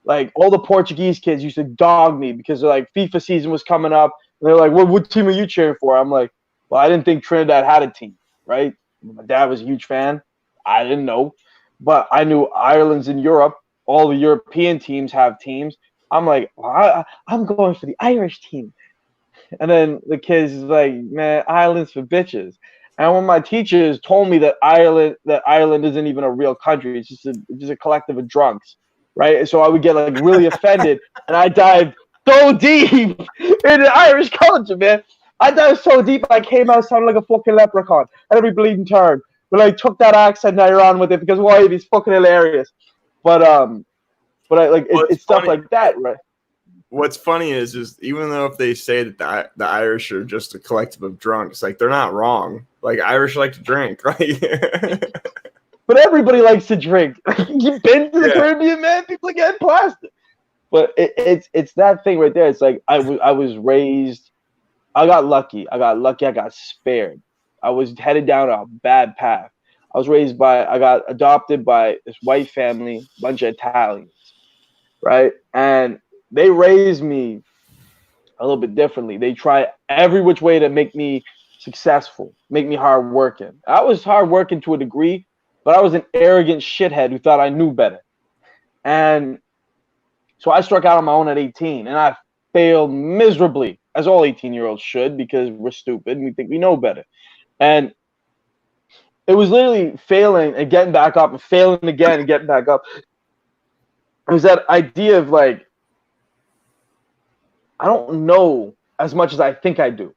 like all the Portuguese kids used to dog me because like FIFA season was coming up, and they're like, "What team are you cheering for?" I'm like, "Well, I didn't think Trinidad had a team, right?" My dad was a huge fan. I didn't know, but I knew Ireland's in Europe. All the European teams have teams. I'm like, I'm going for the Irish team. And then the kids is like, man, Ireland's for bitches. And when my teachers told me that Ireland isn't even a real country, it's just a collective of drunks, right? So I would get like really offended, and I dived so deep into Irish culture, man. I dived so deep, I came out sounding like a fucking leprechaun at every bleeding turn. But I took that accent and I ran with it because why? It's fucking hilarious. But I like it's stuff funny. like that, right? What's funny is even though if they say that the Irish are just a collective of drunks, like they're not wrong. Like Irish like to drink, right? But everybody likes to drink. You've been to the Yeah. Caribbean, man. People are getting plastic. But it's that thing right there. It's like I was raised. I got lucky. I got spared. I was headed down a bad path. I got adopted by this white family, bunch of Italians, right? And they raised me a little bit differently. They try every which way to make me successful, make me hardworking. I was hardworking to a degree, but I was an arrogant shithead who thought I knew better. And so I struck out on my own at 18, and I failed miserably, as all 18-year-olds should, because we're stupid and we think we know better. And it was literally failing and getting back up and failing again and getting back up. It was that idea of like, I don't know as much as I think I do.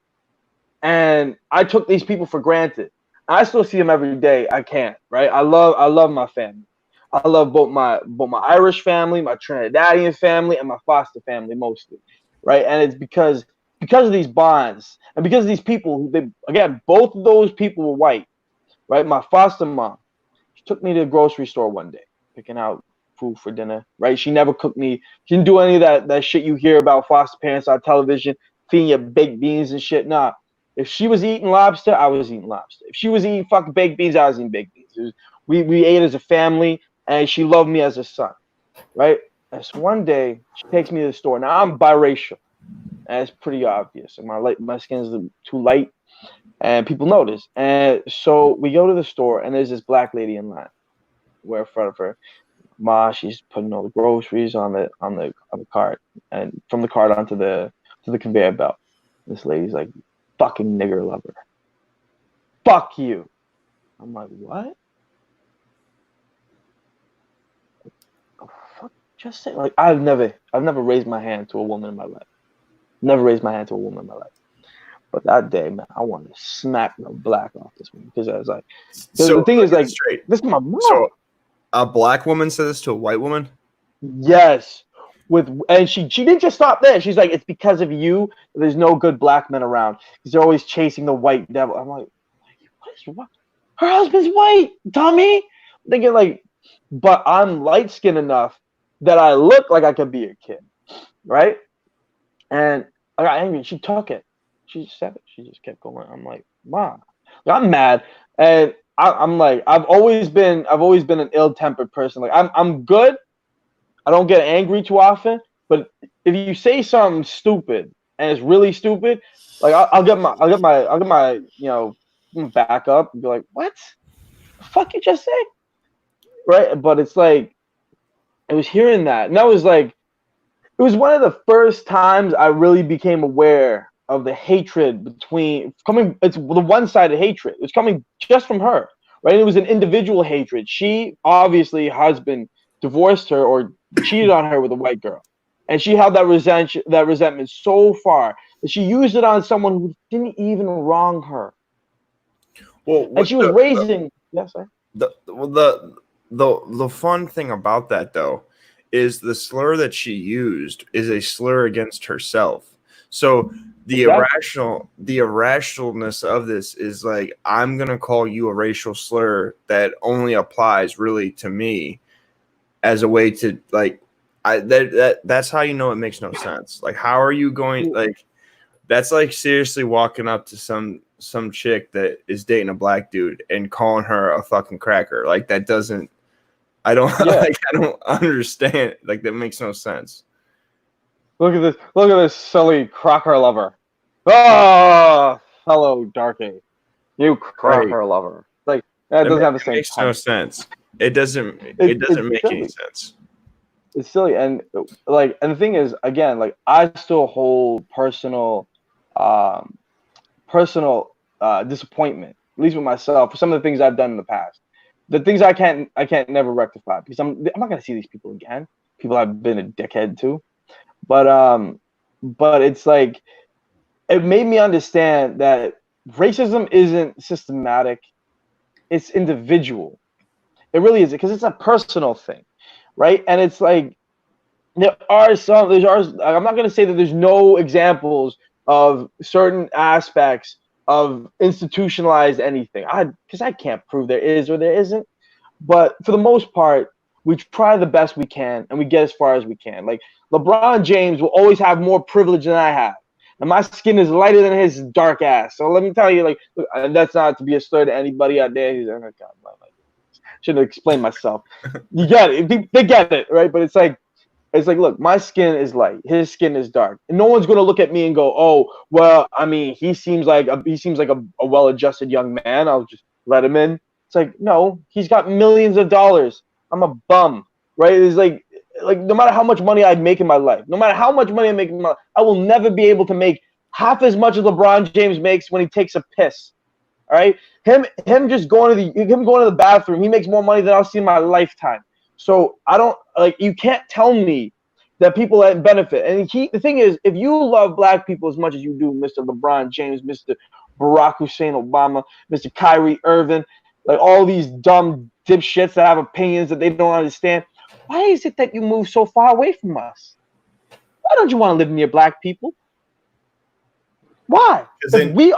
And I took these people for granted. I still see them every day. I can't, right? I love my family. I love both my Irish family, my Trinidadian family, and my foster family mostly, right? And it's because of these bonds and because of these people. Again, both of those people were white, right? My foster mom, she took me to the grocery store one day, picking out food for dinner, right? She never cooked me. She didn't do any of that shit you hear about foster parents on television, feeding you baked beans and shit. Nah. If she was eating lobster, I was eating lobster. If she was eating fucking baked beans, I was eating baked beans. We ate as a family, and she loved me as a son, right? And so one day, she takes me to the store. Now, I'm biracial, and it's pretty obvious. And my skin is too light, and people notice. And so we go to the store, and there's this black lady in line. We're in front of her. Ma, she's putting all the groceries on the cart, and from the cart onto the conveyor belt. This lady's like, fucking nigger lover. Fuck you. I'm like, what? Oh, fuck, just say like I've never raised my hand to a woman in my life. Never raised my hand to a woman in my life. But that day, man, I wanted to smack the black off this one because I was like, So the thing is like, straight. this is my mom. So a black woman said this to a white woman? Yes. And she didn't just stop there. She's like, it's because of you. There's no good black men around because they're always chasing the white devil. I'm like, what is wrong? Her husband's white, dummy. I'm thinking like, but I'm light skinned enough that I look like I could be a kid, right? And I got angry. She took it. She said it. She just kept going. I'm like, Mom, I'm mad. And I'm like I've always been an ill-tempered person. Like I'm good. I don't get angry too often, but if you say something stupid and it's really stupid, like I'll get my back up and be like, what the fuck you just say, right? But it's like I was hearing that, and that was like it was one of the first times I really became aware of the hatred between coming. It's the one-sided hatred. It's coming just from her, right? It was an individual hatred. She obviously husband divorced her or cheated on her with a white girl, and she held that resentment so far that she used it on someone who didn't even wrong her. Well, And she was raising. Yes, sir. The fun thing about that though is the slur that she used is a slur against herself. So the irrationalness of this is like, I'm gonna call you a racial slur that only applies really to me as a way to like that's how you know it makes no sense. Like, how are you going like that's like seriously walking up to some chick that is dating a black dude and calling her a fucking cracker. Like, that doesn't I don't like I don't understand. Like, that makes no sense. Look at this. Look at this silly cracker lover. Oh, hello, Darky. You cracker lover. Like, that doesn't have the same. It makes no sense. It doesn't make any sense. It's silly, and the thing is, again, like, I still hold personal disappointment, at least with myself, for some of the things I've done in the past. The things I can't never rectify because I'm not gonna see these people again. People I've been a dickhead to, but it's like it made me understand that racism isn't systematic; it's individual. It really is, because it's a personal thing, right? And it's like there are some. I'm not gonna say that there's no examples of certain aspects of institutionalized anything. Because I can't prove there is or there isn't. But for the most part, we try the best we can and we get as far as we can. Like, LeBron James will always have more privilege than I have. And my skin is lighter than his dark ass. So let me tell you, like, look, that's not to be a slur to anybody out there. He's like, oh, God, shouldn't explain myself. You get it. They get it, right? But it's like, look, my skin is light, his skin is dark, and no one's gonna look at me and go, "Oh, well, I mean, he seems like a well-adjusted young man. I'll just let him in." It's like, no, he's got millions of dollars. I'm a bum, right? It's like no matter how much money I make in my life, no matter how much money I make in my life, I will never be able to make half as much as LeBron James makes when he takes a piss. All right, him just going to the bathroom, he makes more money than I'll see in my lifetime. So I don't like. You can't tell me that people that benefit. And the thing is, if you love black people as much as you do, Mr. LeBron James, Mr. Barack Hussein Obama, Mr. Kyrie Irving, like all these dumb dipshits that have opinions that they don't understand, why is it that you move so far away from us? Why don't you want to live near black people? Why? If we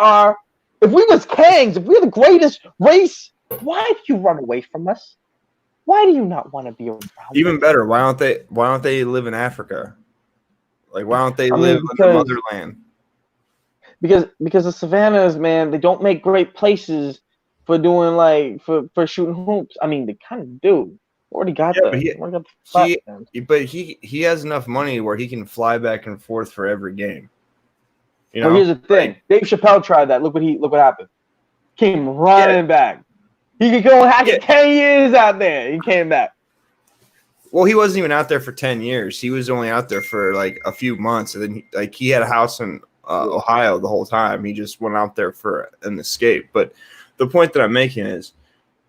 was kings, if we're the greatest race, why do you run away from us? Why do you not want to be around? Even better, why don't they live in Africa? Like, why don't they live in the motherland? Because the savannas, man, they don't make great places for doing for shooting hoops. I mean, they kind of do. Already got but he has enough money where he can fly back and forth for every game. You know, well, here's the thing. Dave Chappelle tried that. Look what happened. Came running back. He could go and hack it 10 years out there. He came back. Well, he wasn't even out there for 10 years. He was only out there for like a few months. And then he had a house in Ohio the whole time. He just went out there for an escape. But the point that I'm making is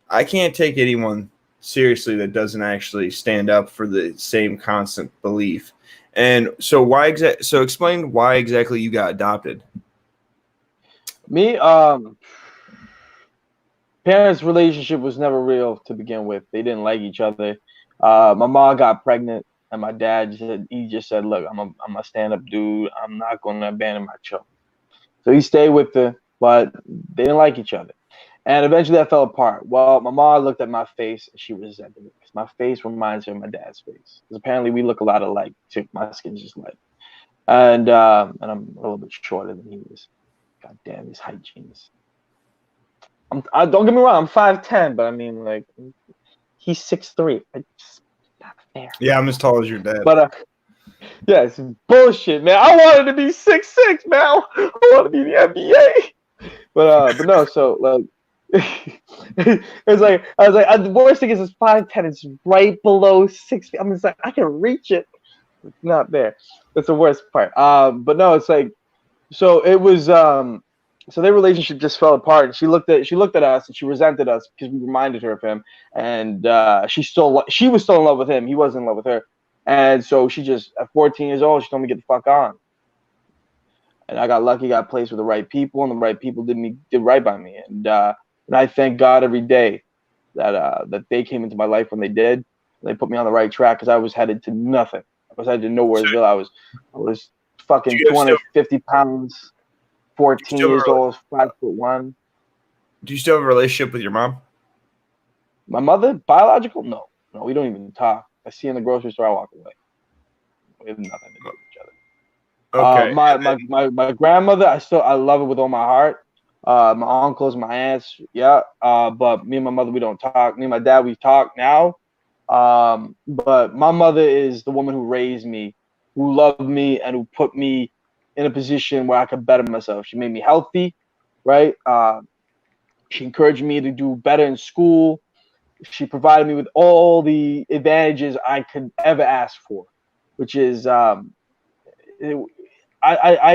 I can't take anyone seriously that doesn't actually stand up for the same constant belief. And so so explain why exactly you got adopted. Me, parents' relationship was never real to begin with. They didn't like each other. My mom got pregnant, and my dad just said, "Look, I'm a stand-up dude. I'm not gonna abandon my children." So he stayed with her, but they didn't like each other, and eventually that fell apart. Well, my mom looked at my face, and she resented it because my face reminds her of my dad's face. Because apparently we look a lot alike. Too. My skin's just light, and I'm a little bit shorter than he was. God damn, his height genius. don't get me wrong, I'm 5'10", but I mean, like, he's 6'3". It's not fair. Yeah, I'm as tall as your dad. But yeah, it's bullshit, man. I wanted to be 6'6", man. I wanted to be in the NBA. But no. So like, it's like I was like, the worst thing is it's 5'10". It's right below 6 feet. I'm just like, I can reach it. It's not there. That's the worst part. But no, it's like, so it was so their relationship just fell apart, and she looked at us and she resented us because we reminded her of him, and she was still in love with him. He wasn't in love with her, and so she just at 14 years old, she told me to get the fuck on. And I got lucky, got placed with the right people, and the right people did right by me, and I thank God every day that they came into my life when they did. They put me on the right track because I was headed to nothing. I was headed to nowheresville. I was fucking 250 pounds, 14 years old, 5'1". Do you still have a relationship with your mom? My mother, biological? No, we don't even talk. I see her in the grocery store, I walk away. We have nothing to do with each other. Okay. My grandmother, I love her with all my heart. My uncles, my aunts, yeah. But me and my mother, we don't talk. Me and my dad, we talk now. But my mother is the woman who raised me, who loved me, and who put me in a position where I could better myself. She made me healthy, right? She encouraged me to do better in school. She provided me with all the advantages I could ever ask for, which is I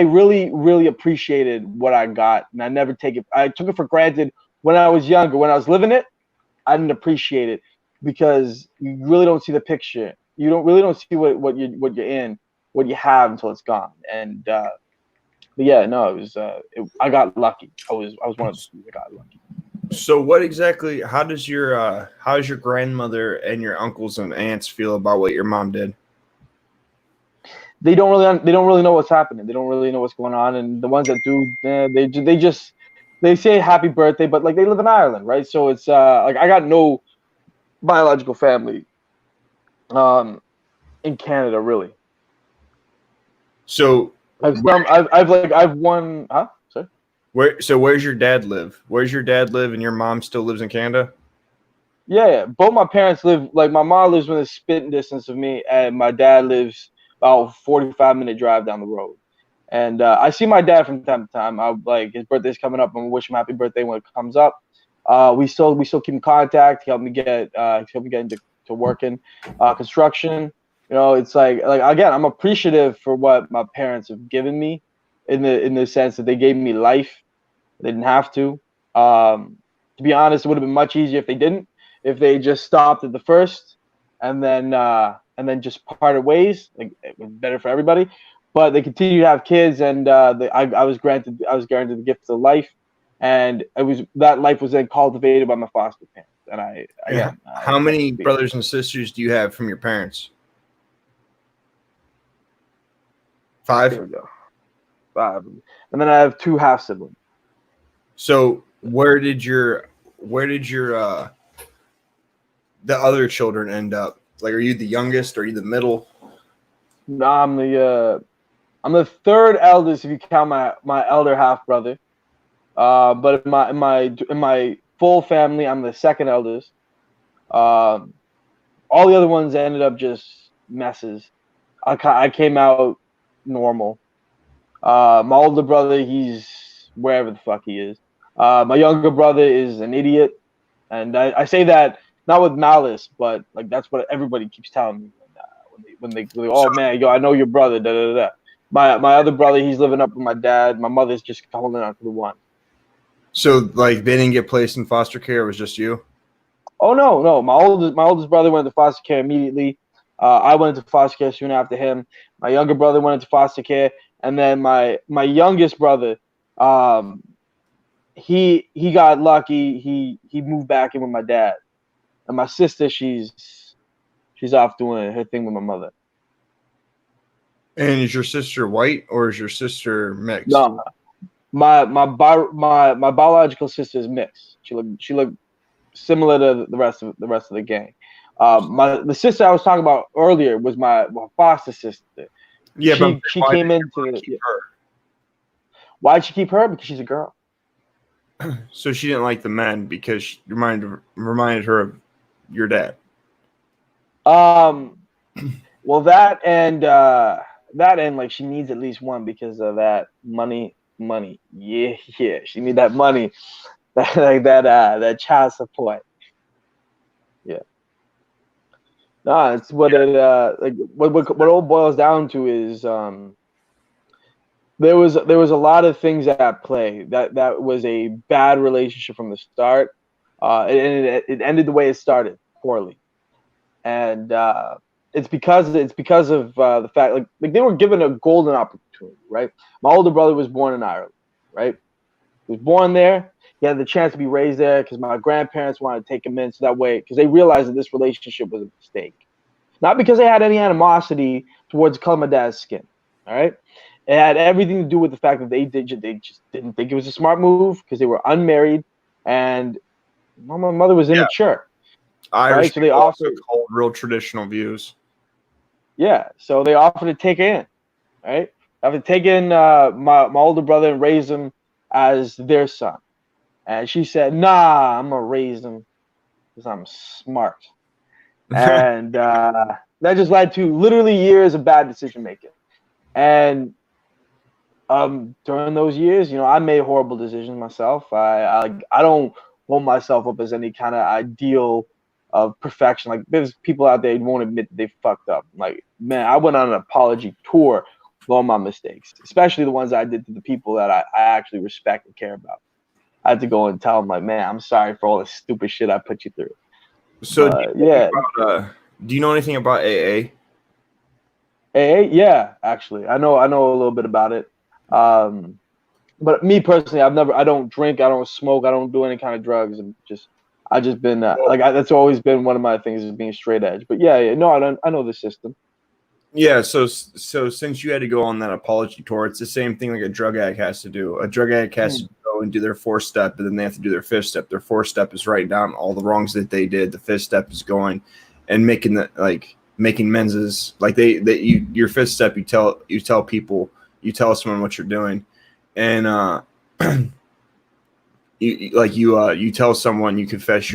really, really appreciated what I got, and I never take it. I took it for granted when I was younger. When I was living it, I didn't appreciate it because you really don't see the picture. You don't see what you're in, what you have until it's gone. And but yeah, no, it was I got lucky. I was one of the few that got lucky. So what exactly? How does your grandmother and your uncles and aunts feel about what your mom did? They don't really know what's happening. They don't really know what's going on. And the ones that do, they say happy birthday, but like they live in Ireland, right? So it's like I got no biological family in Canada, really. So I've one, huh? Sorry. Where's your dad live? Where's your dad live, and your mom still lives in Canada? Yeah. Both my parents live, like my mom lives within spitting distance of me, and my dad lives about 45-minute drive down the road. And I see my dad from time to time. Like his birthday's coming up. I'm gonna wish him happy birthday when it comes up. We still keep in contact. He helped me get into working construction. You know, it's like again, I'm appreciative for what my parents have given me, in the sense that they gave me life. They didn't have to. To be honest, it would have been much easier if they didn't. If they just stopped at the first, and then just parted ways, like it was better for everybody. But they continue to have kids, and I was granted the gift of life, and that life was then cultivated by my foster parents. And how many brothers and sisters do you have from your parents? 5. There we go. 5, and then I have 2 half siblings. So where did your the other children end up? Like, are you the youngest? Are you the middle? No, I'm the third eldest if you count my elder half brother. But in my full family, I'm the second eldest. All the other ones ended up just messes. I came out normal. My older brother, he's wherever the fuck he is. My younger brother is an idiot, and I say that not with malice, but like that's what everybody keeps telling me when they oh man, yo, I know your brother. Da da da. My other brother, he's living up with my dad. My mother's just holding on to the one. So like they didn't get placed in foster care. It was just you. Oh no. My oldest brother went into foster care immediately. I went into foster care soon after him. My younger brother went into foster care, and then my youngest brother, he got lucky. He moved back in with my dad, and my sister, she's off doing her thing with my mother. And is your sister white or is your sister mixed? No, my biological sister is mixed. She looked similar to the rest of the gang. The sister I was talking about earlier was my foster sister. Yeah, she came into her. Why'd she keep her? Because she's a girl. So she didn't like the men because she reminded her of your dad. Um, well, that and like she needs at least one because of that money. Yeah, yeah, she need that money, that child support. Yeah, no, it's what it like what all boils down to is there was a lot of things at play. That was a bad relationship from the start. It ended the way it started, poorly, and it's because of the fact like they were given a golden opportunity, right? My older brother was born in Ireland, right? He was born there. He had the chance to be raised there because my grandparents wanted to take him in, so that way, because they realized that this relationship was a mistake, not because they had any animosity towards color my dad's skin. All right, it had everything to do with the fact that they just didn't think it was a smart move because they were unmarried and my mother was Yeah, immature, Irish right? So they people also offered, hold real traditional views. yeah, so they offered to take her in, right? Offered to take in my older brother and raise him as their son, and she said, "Nah, I'm gonna raise him because I'm smart." And that just led to literally years of bad decision making. And during those years, I made horrible decisions myself. I don't hold myself up as any kind of ideal of perfection. Like there's people out there who won't admit that they fucked up. Like man, I went on an apology tour with all my mistakes, especially the ones I did to the people that I actually respect and care about. I had to go and tell them like, man, I'm sorry for all the stupid shit I put you through. So, But yeah, do you know anything about AA? yeah, actually, I know a little bit about it. Um, but me personally, I don't drink, I don't smoke, I don't do any kind of drugs. I just been that's always been one of my things is being straight edge. But yeah, no, I know the system. Yeah, so since you had to go on that apology tour, it's the same thing like a drug addict has to do. A drug addict has to go and do their fourth step, but then they have to do their fifth step. Their fourth step is writing down all the wrongs that they did. The fifth step is going and making menses. Like your fifth step, you tell people, you tell someone what you're doing, and you tell someone, you confess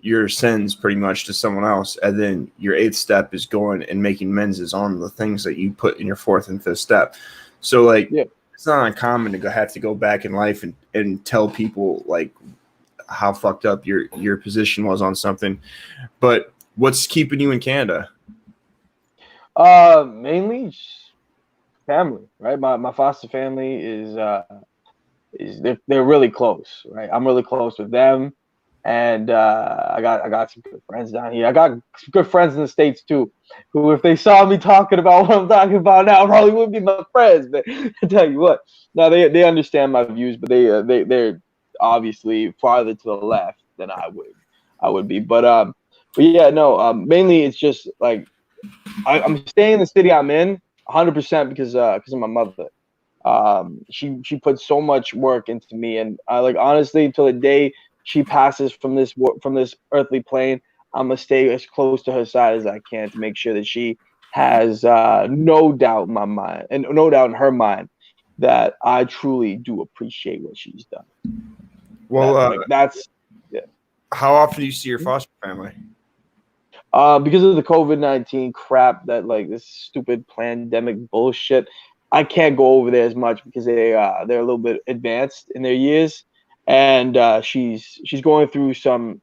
your sins pretty much to someone else, and then your eighth step is going and making menses on the things that you put in your fourth and fifth step. So like Yeah. it's not uncommon to have to go back in life and tell people like how fucked up your position was on something. But what's keeping you in Canada? Mainly family, right? My foster family is they're really close, right? I'm really close with them, and I got some good friends down here. I got some good friends in the States too, who if they saw me talking about what I'm talking about now, probably wouldn't be my friends. But I tell you what, now they understand my views, but they're obviously farther to the left than I would be. But yeah, no, mainly it's just like I'm staying in the city I'm in 100% because of my mother. She put so much work into me, and I like honestly till the day she passes from this earthly plane, I'm gonna stay as close to her side as I can to make sure that she has no doubt in my mind and no doubt in her mind that I truly do appreciate what she's done. Well, That's yeah. how often do you see your foster family? Because of the COVID-19 crap, that like this stupid pandemic bullshit, I can't go over there as much because they're a little bit advanced in their years, and she's going through some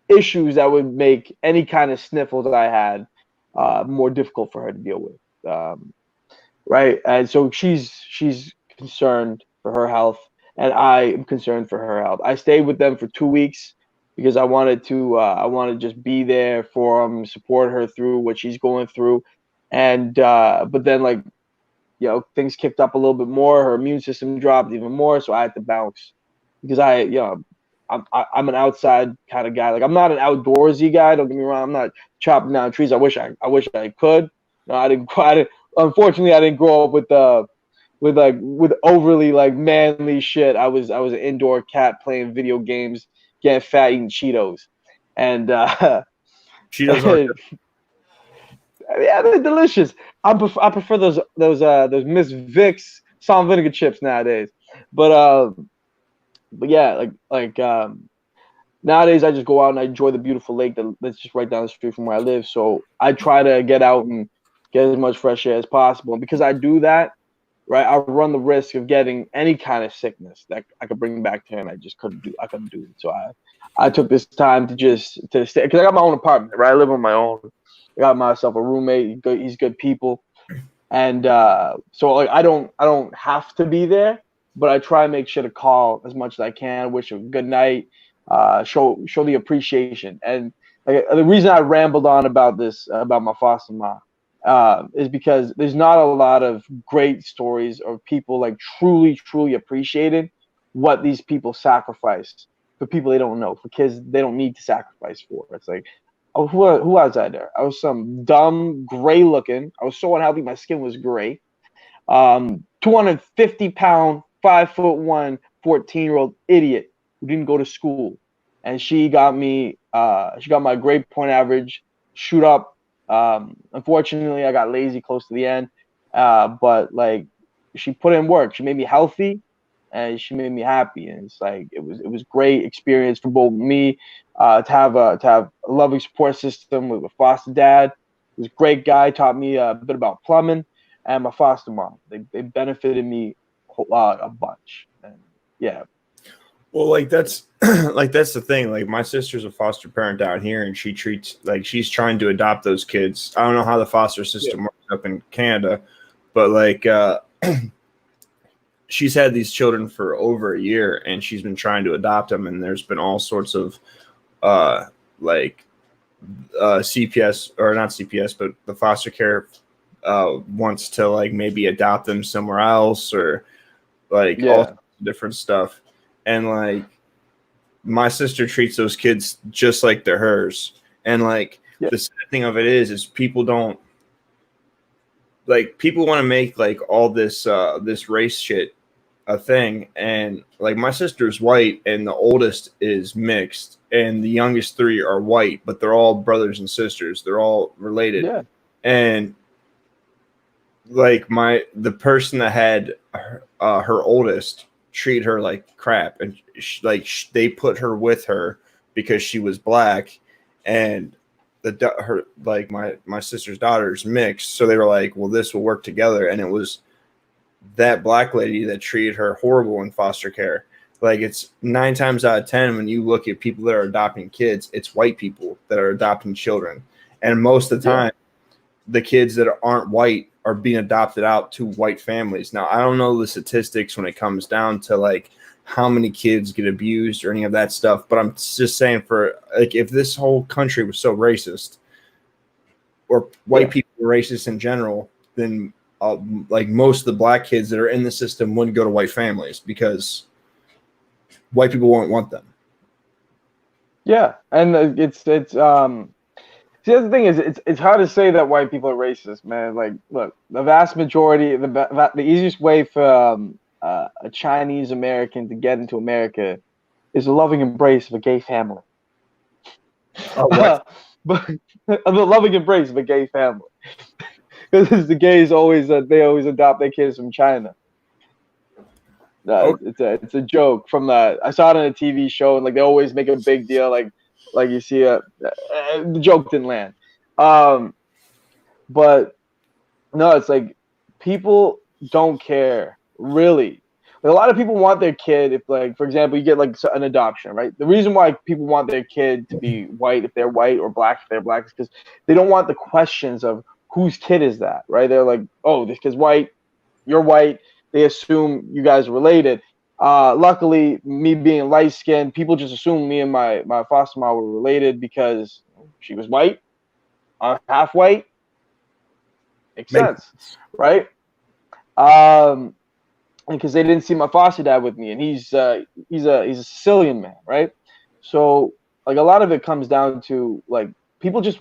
issues that would make any kind of sniffle that I had more difficult for her to deal with. Right, and so she's concerned for her health, and I am concerned for her health. I stayed with them for 2 weeks because I wanted to just be there for support her through what she's going through, and but then like things kicked up a little bit more. Her immune system dropped even more, so I had to bounce because I'm an outside kind of guy. Like I'm not an outdoorsy guy. Don't get me wrong. I'm not chopping down trees. I wish I could. No, I didn't. Unfortunately, I didn't grow up with overly like manly shit. I was an indoor cat playing video games, getting fat, eating Cheetos, and Cheetos are yeah, they're delicious. I prefer those Miss Vicks salt and vinegar chips nowadays. But but yeah, nowadays I just go out and I enjoy the beautiful lake that's just right down the street from where I live. So I try to get out and get as much fresh air as possible. And because I do that, right, I run the risk of getting any kind of sickness that I could bring back to him. I couldn't do it. So I took this time to stay, because I got my own apartment, right? I live on my own. I got myself a roommate. He's good people, and so like I don't have to be there, but I try and make sure to call as much as I can, wish a good night, show the appreciation. And like, the reason I rambled on about this about my foster mom is because there's not a lot of great stories of people like truly appreciated what these people sacrificed for people they don't know, for kids they don't need to sacrifice for. It's like, oh, who was I there? I was some dumb, gray looking. I was so unhealthy. My skin was gray. 250-pound, 5'1", 14-year-old idiot who didn't go to school, and she got me. She got my grade point average shoot up. Unfortunately, I got lazy close to the end, but like she put in work. She made me healthy, and she made me happy. And it's like it was great experience for both me to have a loving support system with a foster dad. He was a great guy. Taught me a bit about plumbing, and my foster mom. They benefited me a bunch. And yeah. Well, like that's that's the thing. Like my sister's a foster parent down here, and she treats like she's trying to adopt those kids. I don't know how the foster system works up in Canada, but like she's had these children for over a year, and she's been trying to adopt them. And there's been all sorts of CPS, or not CPS, but the foster care wants to like maybe adopt them somewhere else, or like all different stuff. And like my sister treats those kids just like they're hers. And like the sad thing of it is people don't like, people want to make like all this this race shit a thing. And like my sister's white, and the oldest is mixed, and the youngest three are white, but they're all brothers and sisters. They're all related. Yeah. And like the person that had her oldest treat her like crap, and they put her with her because she was black, and her like my sister's daughter's mixed, so they were like, well, this will work together. And it was that black lady that treated her horrible in foster care. Like it's 9 times out of 10 when you look at people that are adopting kids, it's white people that are adopting children, and most of the time the kids that aren't white are being adopted out to white families. Now, I don't know the statistics when it comes down to like how many kids get abused or any of that stuff, but I'm just saying, for like, if this whole country was so racist, or white people were racist in general, then like most of the black kids that are in the system wouldn't go to white families because white people won't want them. Yeah, and see, the thing is, it's hard to say that white people are racist, man. Like, look, the vast majority, the easiest way for a Chinese American to get into America is a loving embrace of a gay family. But the loving embrace of a gay family, because the gays always they always adopt their kids from China. It's a joke from the. I saw it on a TV show, and like they always make a big deal, like you see the joke didn't land. But no, it's like people don't care really. Like, a lot of people want their kid, if like, for example, you get like an adoption, right? The reason why people want their kid to be white if they're white, or black if they're black, is because they don't want the questions of whose kid is that, right? They're like, oh, this kid's white, you're white. They assume you guys are related. Luckily, me being light skinned, people just assume me and my foster mom were related because she was white. I'm half white. Makes sense, right? And because they didn't see my foster dad with me, and he's a Sicilian man, right? So like a lot of it comes down to like people just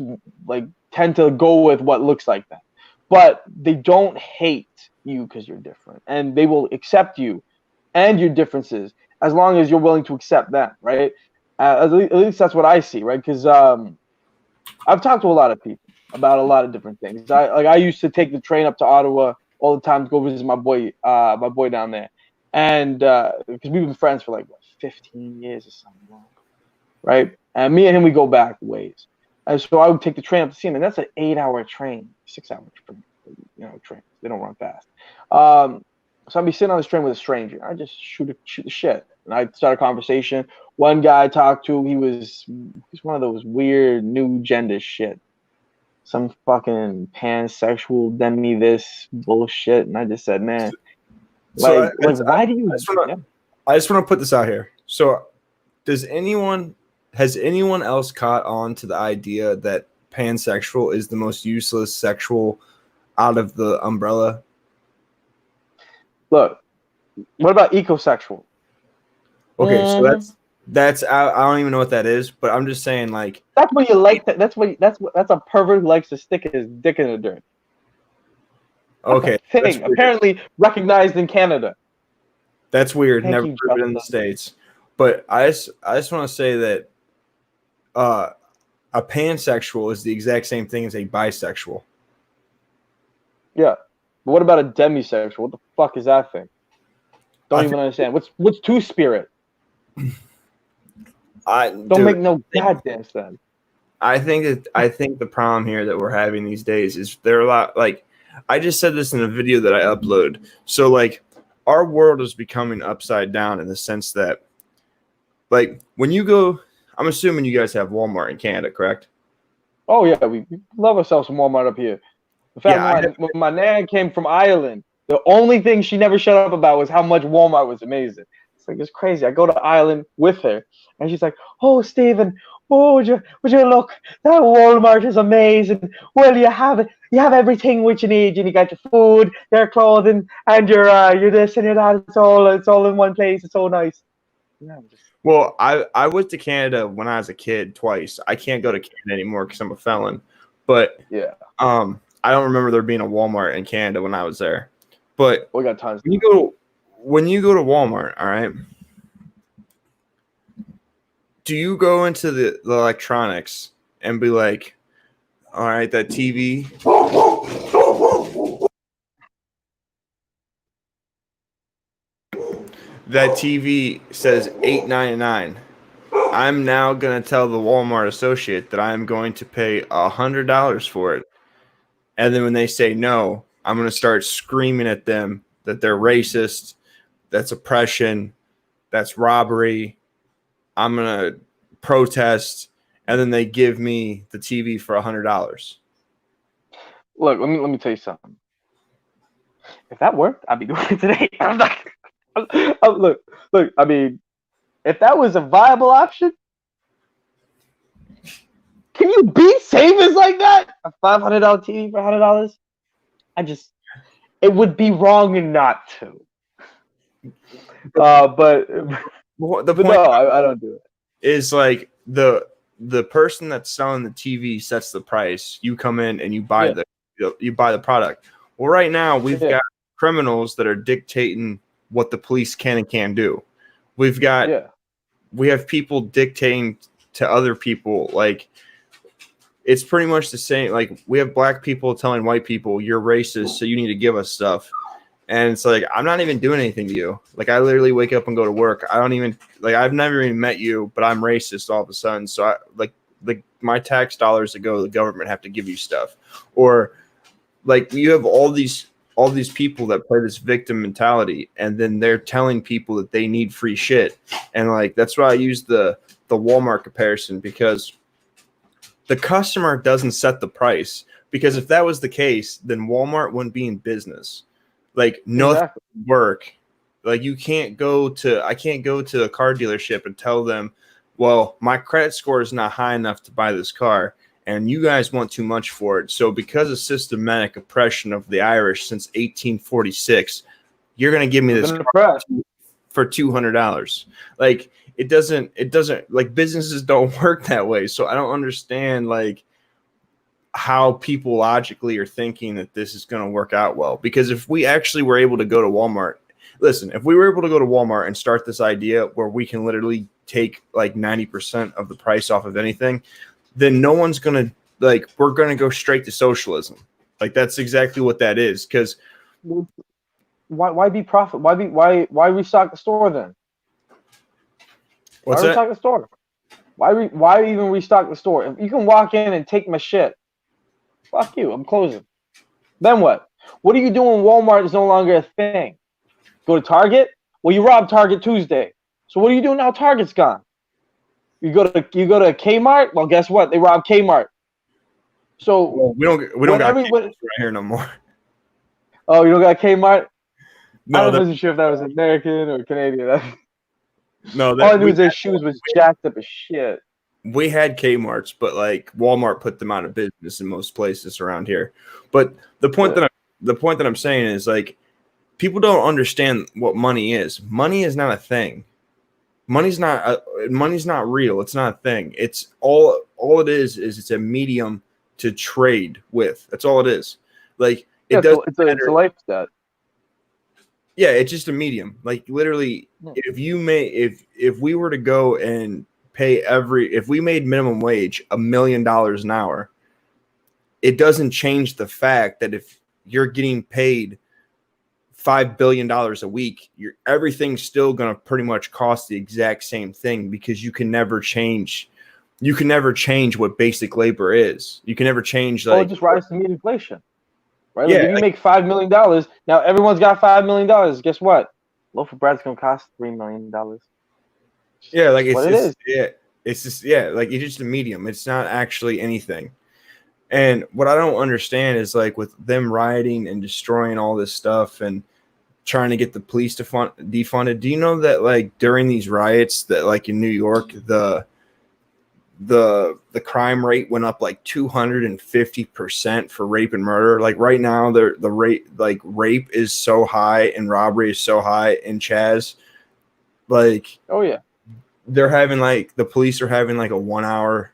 like tend to go with what looks like that, but they don't hate you because you're different, and they will accept you and your differences as long as you're willing to accept them, right? At least that's what I see, right? Because I've talked to a lot of people about a lot of different things. I used to take the train up to Ottawa all the time to go visit my boy down there, and because we've been friends for like what, 15 years or something, right? And me and him, we go back ways. And so I would take the train up to see him, and that's an 8-hour train, 6-hour train. Trains. They don't run fast. So I'd be sitting on this train with a stranger. I just shoot the shit, and I start a conversation. One guy I talked to, he's one of those weird new gender shit, some fucking pansexual demi this bullshit, and I just said, man, why do you? I just want to put this out here. So, has anyone else caught on to the idea that pansexual is the most useless sexual out of the umbrella? Look, what about ecosexual? Okay, so that's I don't even know what that is, but I'm just saying, like, that's what you like. That's a pervert who likes to stick his dick in the dirt. Okay, thing apparently recognized in Canada. That's weird. Never proven in the States. But I just want to say that a pansexual is the exact same thing as a bisexual. Yeah. But what about a demisexual? What the fuck is that thing? Don't even understand. What's two-spirit? Don't make no goddamn sense. I think the problem here that we're having these days is there are a lot, like, I just said this in a video that I uploaded. So, like, our world is becoming upside down in the sense that, like, when you go, I'm assuming you guys have Walmart in Canada, correct? Oh yeah, we love ourselves some Walmart up here. In fact, when my nan came from Ireland, the only thing she never shut up about was how much Walmart was amazing. It's like, it's crazy. I go to Ireland with her, and she's like, "Oh, Stephen, oh, would you look? That Walmart is amazing. Well, you have everything which you need. You got your food, your clothing, and your this and your that. It's all in one place. It's so nice." Yeah, well, I went to Canada when I was a kid twice. I can't go to Canada anymore because I'm a felon. But yeah, I don't remember there being a Walmart in Canada when I was there. But we got tons. When you go to Walmart, all right, do you go into the electronics and be like, all right, that TV, says $8.99. I'm now going to tell the Walmart associate that I'm going to pay $100 for it. And then when they say no, I'm going to start screaming at them that they're racist, that's oppression, that's robbery. I'm going to protest, and then they give me the TV for $100. Look, let me tell you something. If that worked, I'd be doing it today. Look. I mean, if that was a viable option, can you beat savings like that? A $500 TV for $100? It would be wrong not to. But the point, no, I don't do it. Is like the person that's selling the TV sets the price. You come in and you buy the product. Well, right now we've got criminals that are dictating what the police can and can't do. We have people dictating to other people. Like, it's pretty much the same. Like, we have black people telling white people, you're racist, so you need to give us stuff. And it's like, I'm not even doing anything to you. Like, I literally wake up and go to work. I don't even, like, I've never even met you, but I'm racist all of a sudden. So my tax dollars that go to the government have to give you stuff. Or, like, you have all these people that play this victim mentality, and then they're telling people that they need free shit. And, like, that's why I use the Walmart comparison, because the customer doesn't set the price. Because if that was the case, then Walmart wouldn't be in business. Like, nothing would work. Like, I can't go to a car dealership and tell them, well, my credit score is not high enough to buy this car, and you guys want too much for it. So because of systematic oppression of the Irish since 1846, you're going to give me this car for $200. Like, it doesn't, like, businesses don't work that way. So I don't understand, like, how people logically are thinking that this is going to work out well. Because if we actually were able to go to Walmart, if we were able to go to Walmart and start this idea where we can literally take like 90% of the price off of anything, then no one's going to, like, we're going to go straight to socialism. Like, that's exactly what that is. Because why be profit? Why restock the store then? What's Why that? restock the store? Why even restock the store? If you can walk in and take my shit, fuck you. I'm closing. Then what? What are you doing? Walmart is no longer a thing. Go to Target. Well, you robbed Target Tuesday. So what are you doing now? Target's gone. You go to Kmart. Well, guess what? They robbed Kmart. So Well, we don't got when right here no more. oh, you don't got Kmart? I No, wasn't sure if that was American or Canadian. no, All I knew is their shoes was jacked up as shit. we had Kmart's, but like Walmart put them out of business in most places around here. But the point that I'm saying is like people don't understand what money is. Money is not a thing. Money's not real. It's not a thing. It's all it is it's a medium to trade with. That's all it is. Like it doesn't it's a life debt. Yeah, it's just a medium. Like literally, if we were to go and pay if we made minimum wage $1 million an hour, it doesn't change the fact that if you're getting paid $5 billion a week, everything's still going to pretty much cost the exact same thing because you can never change. You can never change what basic labor is. You can never change It just rises to meet inflation. Right? Yeah, like if you make $5 million, now everyone's got $5 million. Guess what? Loaf of bread's gonna cost $3 million. Yeah, like it's just. Like it's just a medium. It's not actually anything. And what I don't understand is like with them rioting and destroying all this stuff and trying to get the police defunded. Do you know that like during these riots that like in New York, the crime rate went up like 250% for rape and murder. Like right now, the rate like rape is so high and robbery is so high in Chaz. Like, oh yeah, they're having like the police are having like a 1 hour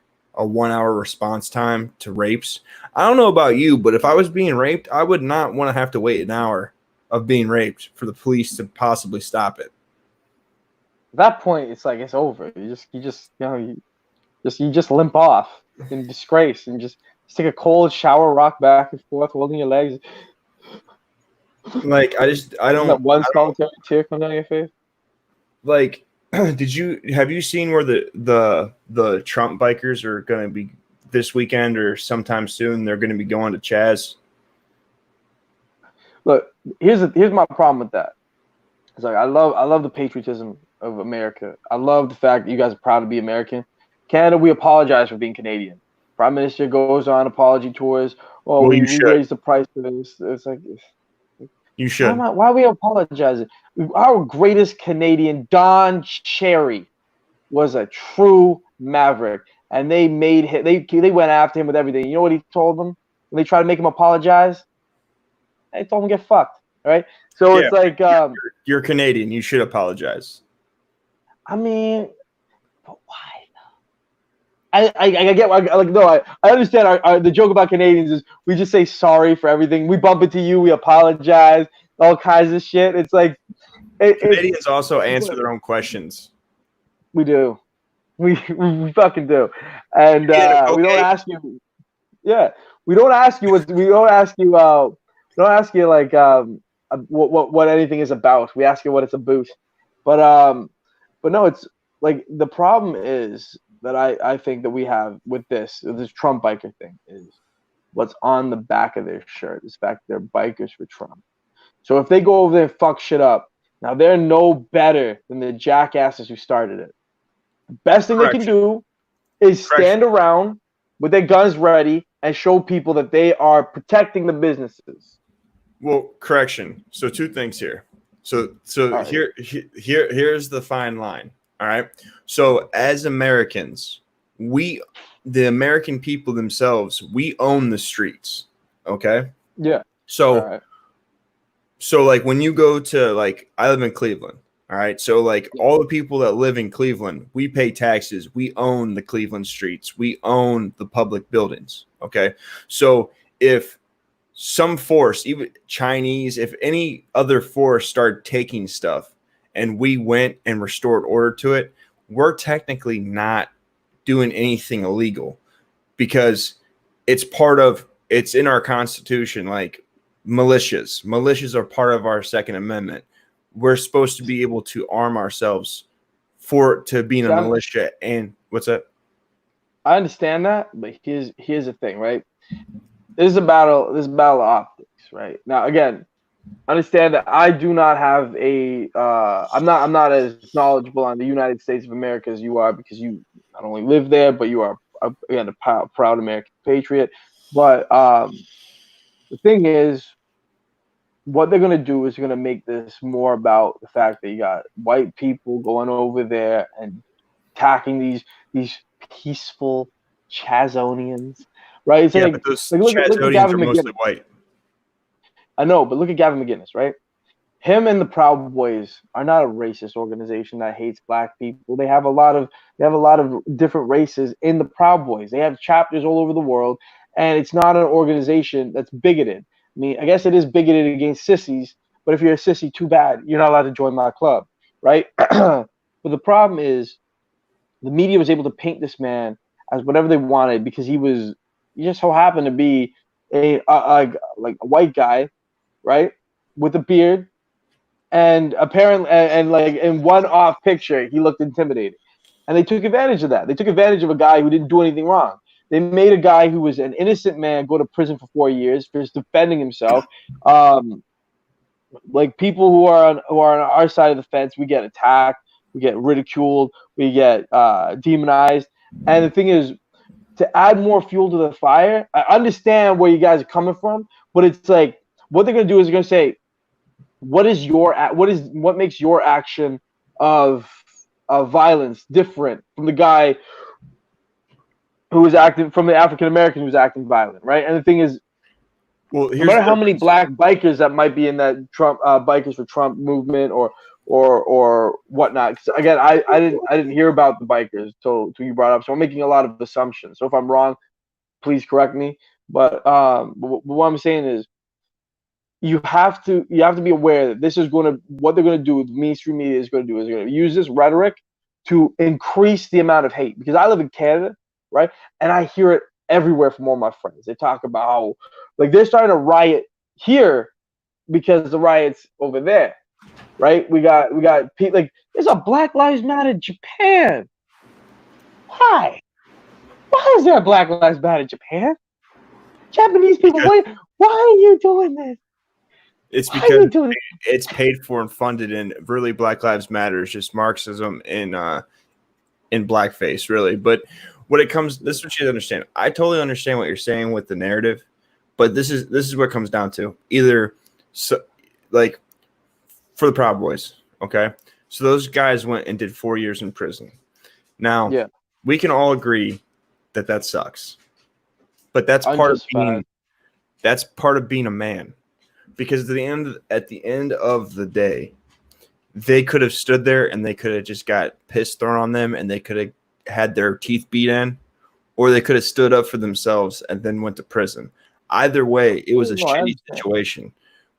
response time to rapes. I don't know about you, but if I was being raped, I would not want to have to wait an hour of being raped for the police to possibly stop it. At that point, it's like it's over. You just limp off in disgrace and just take a cold shower, rock back and forth, holding your legs. Like I don't. That one solitary tear comes down your face. Like, have you seen where the Trump bikers are going to be this weekend or sometime soon? They're going to be going to Chaz. Look, here's my problem with that. It's like I love the patriotism of America. I love the fact that you guys are proud to be American. Canada, we apologize for being Canadian. Prime Minister goes on apology tours. Oh, well, we raised the price of this. It's like you should. Why are we apologizing? Our greatest Canadian, Don Cherry, was a true maverick, and they made him. They went after him with everything. You know what he told them when they tried to make him apologize? They told him get fucked. Right? So it's like you're Canadian. You should apologize. I mean, but why? I get like no I understand the joke about Canadians is we just say sorry for everything. We bump into you, we apologize, all kinds of shit. It's like Canadians also answer their own questions. We do, we fucking do, and we don't ask you. Yeah, we don't ask you like what anything is about. We ask you what it's about. But no, it's like the problem is that I think that we have with this Trump biker thing is what's on the back of their shirt. Is the fact they're bikers for Trump. So if they go over there and fuck shit up, now they're no better than the jackasses who started it. The best thing they can do is stand around with their guns ready and show people that they are protecting the businesses. Well, correction. So two things here. So right. Here's the fine line. All right. So as Americans, the American people themselves, we own the streets. Okay. Yeah. So like when you go to like, I live in Cleveland. All right. So like all the people that live in Cleveland, we pay taxes. We own the Cleveland streets. We own the public buildings. Okay. So if some force, even Chinese, if any other force started taking stuff, and we went and restored order to it, we're technically not doing anything illegal because it's in our Constitution. Like militias are part of our Second Amendment. We're supposed to be able to arm ourselves to being a militia. And what's that? I understand that, but here's the thing, right? This is a battle. This is a battle of optics, right? Now, again, understand that I do not have a. I'm not as knowledgeable on the United States of America as you are, because you not only live there, but you are, again, a proud American patriot. But the thing is, what they're gonna do is they're gonna make this more about the fact that you got white people going over there and attacking these peaceful Chazonians, right? It's Yeah, but those look at Chazodians Gavin are mostly McGinnis. white. I know, but look at Gavin McGinnis, right? Him and the Proud Boys are not a racist organization that hates black people. They have a lot of different races in the Proud Boys. They have chapters all over the world, and it's not an organization that's bigoted. I mean, I guess it is bigoted against sissies, but if you're a sissy, too bad. You're not allowed to join my club, right? But the problem is the media was able to paint this man as whatever they wanted because he just so happened to be like a white guy, right, with a beard, and apparently, and like in one off picture, he looked intimidating, and they took advantage of that. They took advantage of a guy who didn't do anything wrong. They made a guy who was an innocent man go to prison for 4 years for just defending himself. Um, like people who are on our side of the fence, we get attacked, we get ridiculed, we get demonized. And the thing is, to add more fuel to the fire, I understand where you guys are coming from, but it's like what they're gonna do is they're gonna say, what makes your action of violence different from the guy who was acting, from the African American who was acting violent, right? And the thing is, Well, no matter how many black bikers that might be in that Trump bikers for Trump movement or whatnot. 'Cause again, I didn't hear about the bikers till you brought up, so I'm making a lot of assumptions. So if I'm wrong, please correct me. But what I'm saying is, you have to be aware that this is going to, what they're going to do, the mainstream media is going to do, is they're going to use this rhetoric to increase the amount of hate. Because I live in Canada, right, and I hear it everywhere from all my friends. They talk about how, like, they're starting to riot here because the riots over there, right? We got like, there's a Black Lives Matter Japan. Why is there a Black Lives Matter Japan? Japanese people, why are you doing this? It's because it's paid for and funded, and really Black Lives Matter is just Marxism in blackface, really. But when it comes, this is what you understand. I totally understand what you're saying with the narrative, but this is what it comes down to. Either like for the Proud Boys, okay? So those guys went and did 4 years in prison. Now, we can all agree that sucks. But that's part of being a man. Because at the end of the day, they could have stood there and they could have just got piss thrown on them and they could have had their teeth beat in, or they could have stood up for themselves and then went to prison. Either way, it was a shitty situation.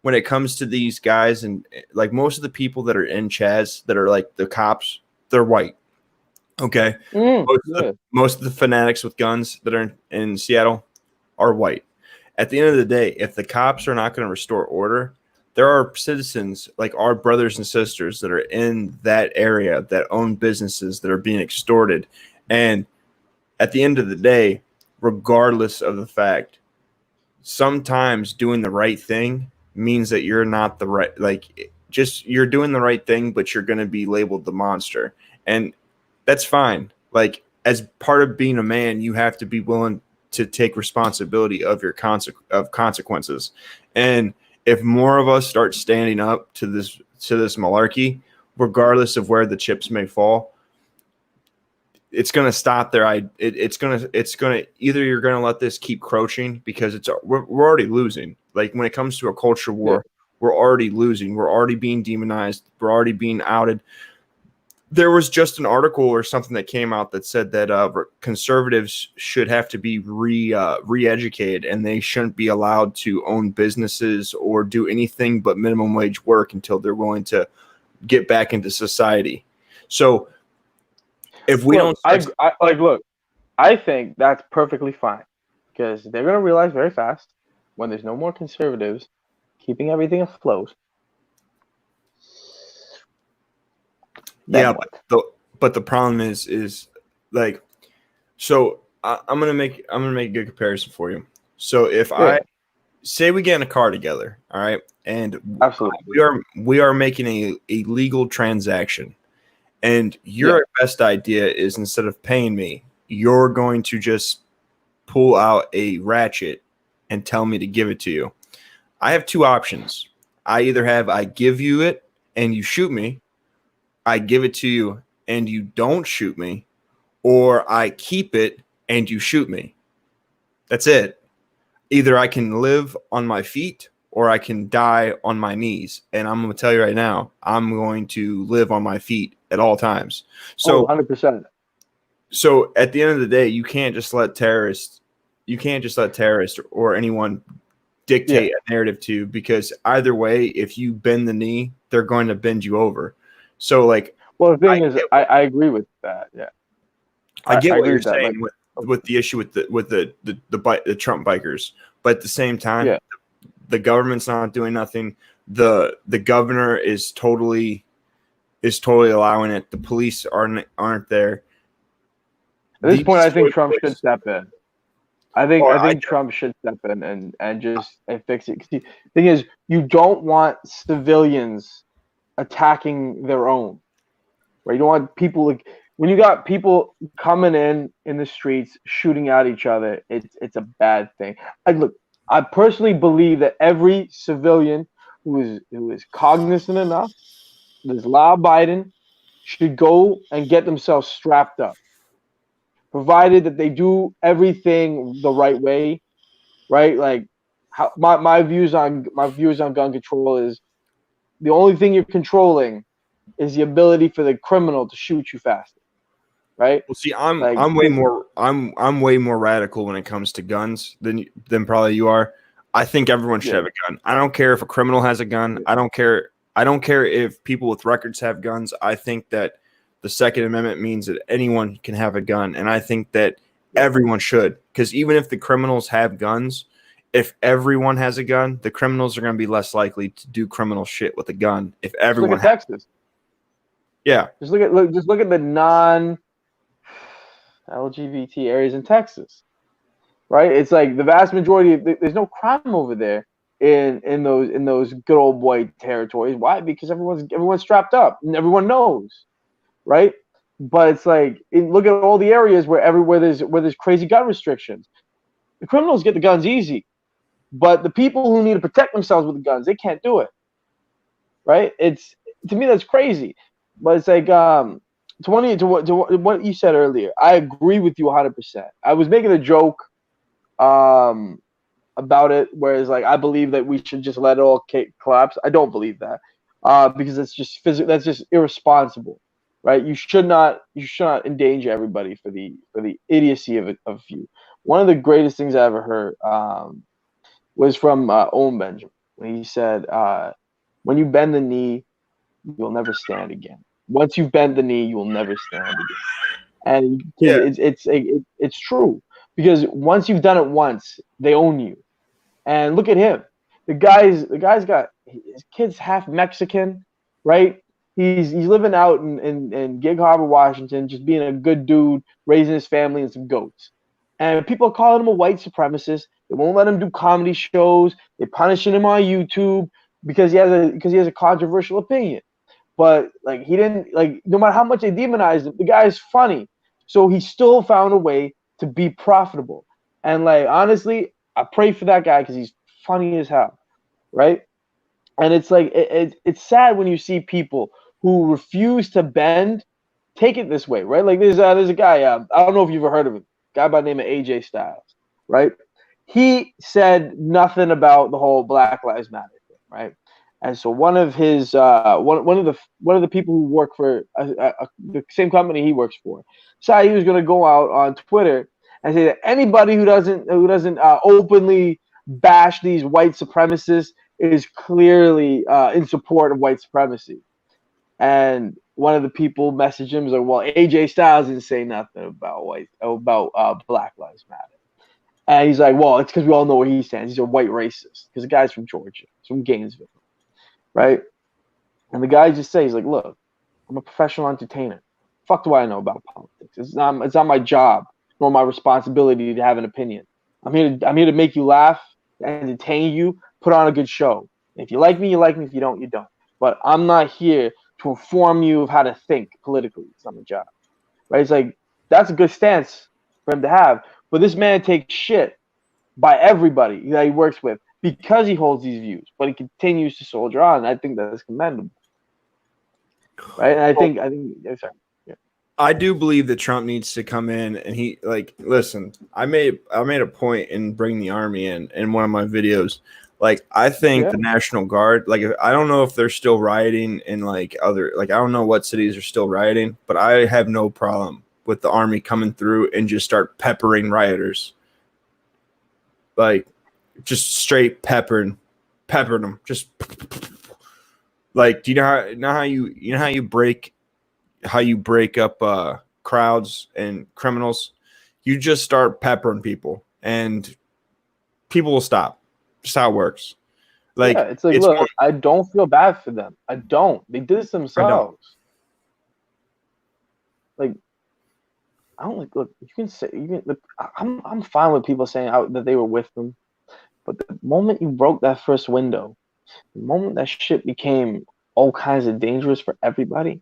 When it comes to these guys, and like most of the people that are in Chaz that are like the cops, they're white. Okay. Most of the fanatics with guns that are in Seattle are white. At the end of the day, if the cops are not going to restore order, there are citizens like our brothers and sisters that are in that area that own businesses that are being extorted. And at the end of the day, regardless of the fact, sometimes doing the right thing means that you're not the right, like, just you're doing the right thing, but you're going to be labeled the monster. And that's fine. Like, as part of being a man, you have to be willing to take responsibility of your consequences. And if more of us start standing up to this malarkey, regardless of where the chips may fall, it's going to stop there. It's going to either you're going to let this keep crouching, because we're already losing. Like, when it comes to a culture war, we're already losing. We're already being demonized. We're already being outed. There was just an article or something that came out that said that conservatives should have to be re-educated, and they shouldn't be allowed to own businesses or do anything but minimum wage work until they're willing to get back into society. So if we don't, look, I think that's perfectly fine, because they're going to realize very fast, when there's no more conservatives keeping everything afloat. but the problem is like, so I'm gonna make a good comparison for you. So if I Yeah, say we get in a car together, all right, and absolutely. we are making a legal transaction, and Yeah. your best idea is instead of paying me, you're going to just pull out a ratchet and tell me to give it to you. I have two options. I give you it and you shoot me, I give it to you and you don't shoot me, or I keep it and you shoot me. That's it. Either I can live on my feet or I can die on my knees. And I'm going to tell you right now, I'm going to live on my feet at all times. Oh, So 100%. so at the end of the day, you can't just let terrorists or anyone Yeah. dictate a narrative to you, because either way, if you bend the knee, they're going to bend you over. So like Well, the I thing is, get I agree with that. Yeah. I I get what agree you're with that. Like, saying with the issue with the Trump bikers, but at the same time, yeah. the government's not doing nothing. The governor is totally allowing it. The police aren't there. At this point, These I think toy Trump should boys. step in. I think Oh, I think Trump should step in and just and fix it. 'Cause the thing is, you don't want civilians attacking their own, right? You don't want people like when you got people coming in the streets shooting at each other. It's a bad thing. Look, I personally believe that every civilian who is cognizant enough, that is law abiding, should go and get themselves strapped up, provided that they do everything the right way, right? Like how my views on gun control is the only thing you're controlling is the ability for the criminal to shoot you faster, right? Well, see, I'm Like, I'm way more I'm way more radical when it comes to guns than probably you are. I think everyone should yeah, have a gun. I don't care if a criminal has a gun. yeah. I don't care. I don't care if people with records have guns. I think that the Second Amendment means that anyone can have a gun, and I think that Yeah. everyone should. Because even if the criminals have guns, if everyone has a gun, the criminals are going to be less likely to do criminal shit with a gun. If Just look everyone at has, Texas. yeah, Just look at the non-LGBT areas in Texas, right? It's like the vast majority there's no crime over there in those good old boy territories. Why? Because everyone's strapped up and everyone knows, right? But it's like look at all the areas where there's crazy gun restrictions. The criminals get the guns easy, but the people who need to protect themselves with the guns, they can't do it, right? It's to me that's crazy, but it's like 20 to what you said earlier. I agree with you 100%. I was making a joke um about it, whereas like I believe that we should just let it all collapse. I don't believe that because it's just that's just irresponsible, right? You should not endanger everybody for the idiocy of you. One of the greatest things I ever heard was from Owen Benjamin when he said, "When you bend the knee, you'll never stand again. Once you've bent the knee, you will never stand again." And because yeah, it's true, because once you've done it once, they own you. And look at him. The guy's got his kid's half Mexican, right? He's living out in Gig Harbor, Washington, just being a good dude, raising his family and some goats. And people are calling him a white supremacist. They won't let him do comedy shows. They're punishing him on YouTube because he has a controversial opinion. But like he didn't like no matter how much they demonized him, the guy is funny. So he still found a way to be profitable. And like honestly, I pray for that guy because he's funny as hell, right? And it's like it's sad when you see people who refuse to bend take it this way, right? Like there's a guy I don't know if you've ever heard of him, guy by the name of AJ Styles, right? He said nothing about the whole Black Lives Matter thing, right? And so one of the people who work for the same company he works for decided he was going to go out on Twitter and say that anybody who doesn't openly bash these white supremacists is clearly in support of white supremacy. And one of the people messaged him was like, "Well, AJ Styles didn't say nothing about Black Lives Matter." And he's like, "Well, it's because we all know where he stands. He's a white racist because the guy's from Georgia, he's from Gainesville, right?" And the guy just says, "He's like, look, I'm a professional entertainer. fuck do I know about politics? It's not my job nor my responsibility to have an opinion. I'm here to make you laugh, entertain you, put on a good show. If you like me, you like me. If you don't, you don't. But I'm not here to inform you of how to think politically. It's not my job, right? It's like that's a good stance for him to have. But this man takes shit by everybody that he works with because he holds these views, but he continues to soldier on. I think that's commendable, right? And I think sorry. Yeah. I do believe that Trump needs to come in and he like listen. I made a point in bringing the army in one of my videos. Like I think the National Guard, like I don't know if they're still rioting in like other like I don't know what cities are still rioting, but I have no problem with the army coming through and just start peppering rioters. Like just straight peppering them. Just like do you know how you break up crowds and criminals? You just start peppering people and people will stop. Just how it works. Like yeah, it's like look, I don't feel bad for them. I don't. They did this themselves. Like I don't like look. You can say look, I'm fine with people saying that they were with them, but the moment you broke that first window, the moment that shit became all kinds of dangerous for everybody,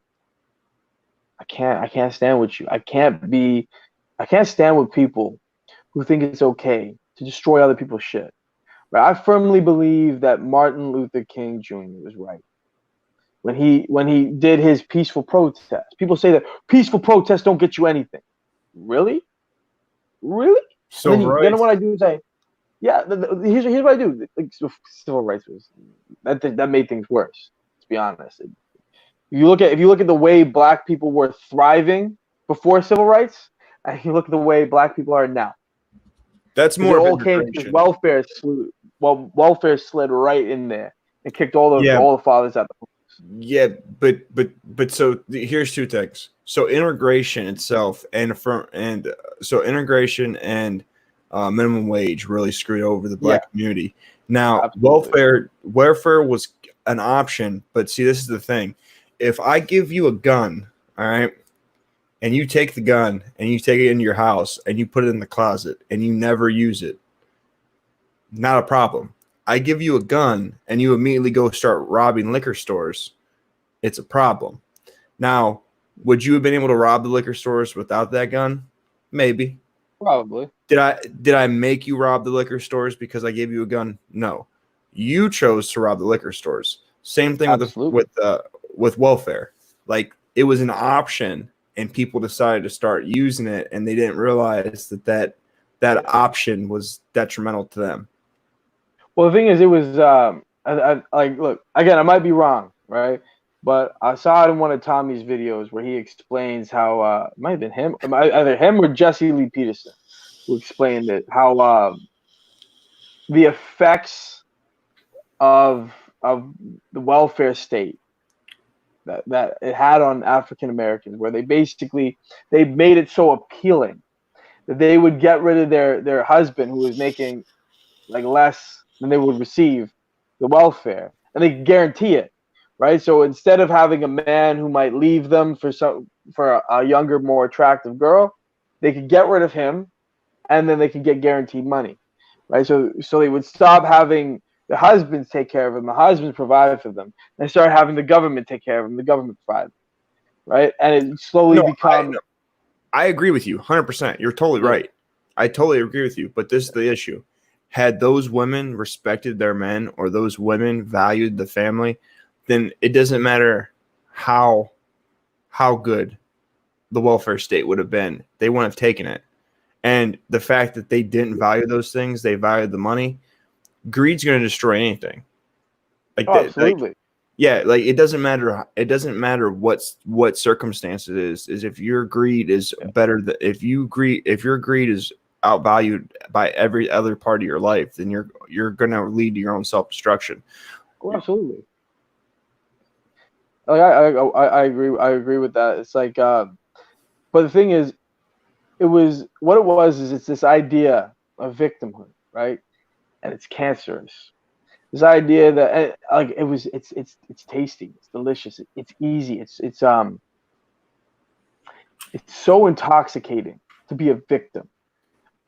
I can't stand with you. I can't stand with people who think it's okay to destroy other people's shit. Right? I firmly believe that Martin Luther King Jr. was right when he did his peaceful protest. People say that peaceful protests don't get you anything. Really? So then what I do is here's what I do. Like, civil rights was that made things worse. To be honest, if you look at the way black people were thriving before civil rights, and you look at the way black people are now. That's more. It all came because welfare slid right in there and kicked all the fathers out. Yeah, but so here's two things. So integration itself so integration and minimum wage really screwed over the black community. Now absolutely. welfare was an option, but see, this is the thing. If I give you a gun, all right, and you take the gun and you take it into your house and you put it in the closet and you never use it, not a problem. I give you a gun and you immediately go start robbing liquor stores, it's a problem. Now, would you have been able to rob the liquor stores without that gun? Maybe. Probably. Did I make you rob the liquor stores because I gave you a gun? No. You chose to rob the liquor stores. Same thing with welfare. Like it was an option and people decided to start using it and they didn't realize that option was detrimental to them. Well, the thing is, it was like, look, again, I might be wrong, right? But I saw it in one of Tommy's videos where he explains how it might have been him, either him or Jesse Lee Peterson, who explained it, how the effects of the welfare state that it had on African Americans, where they made it so appealing that they would get rid of their husband who was making like less than they would receive the welfare, and they guarantee it, right? So instead of having a man who might leave them for a younger, more attractive girl, they could get rid of him, and then they could get guaranteed money, right? So they would stop having the husbands take care of them, the husbands provide for them, and start having the government take care of them, the government provide, right? And it slowly become. I agree with you 100%. You're totally right. I totally agree with you. But this is the issue. Had those women respected their men or those women valued the family, then it doesn't matter how good the welfare state would have been. They wouldn't have taken it. And the fact that they didn't value those things, they valued the money. Greed's going to destroy anything. Absolutely. Like it doesn't matter. It doesn't matter what circumstance it is if your greed is better than if your greed is outvalued by every other part of your life, then you're going to lead to your own self-destruction. Oh, absolutely. Like I agree with that. It's like, but the thing is, it's this idea of victimhood, right? And it's cancerous. This idea that like it's tasty, it's delicious, it's easy, it's It's so intoxicating to be a victim.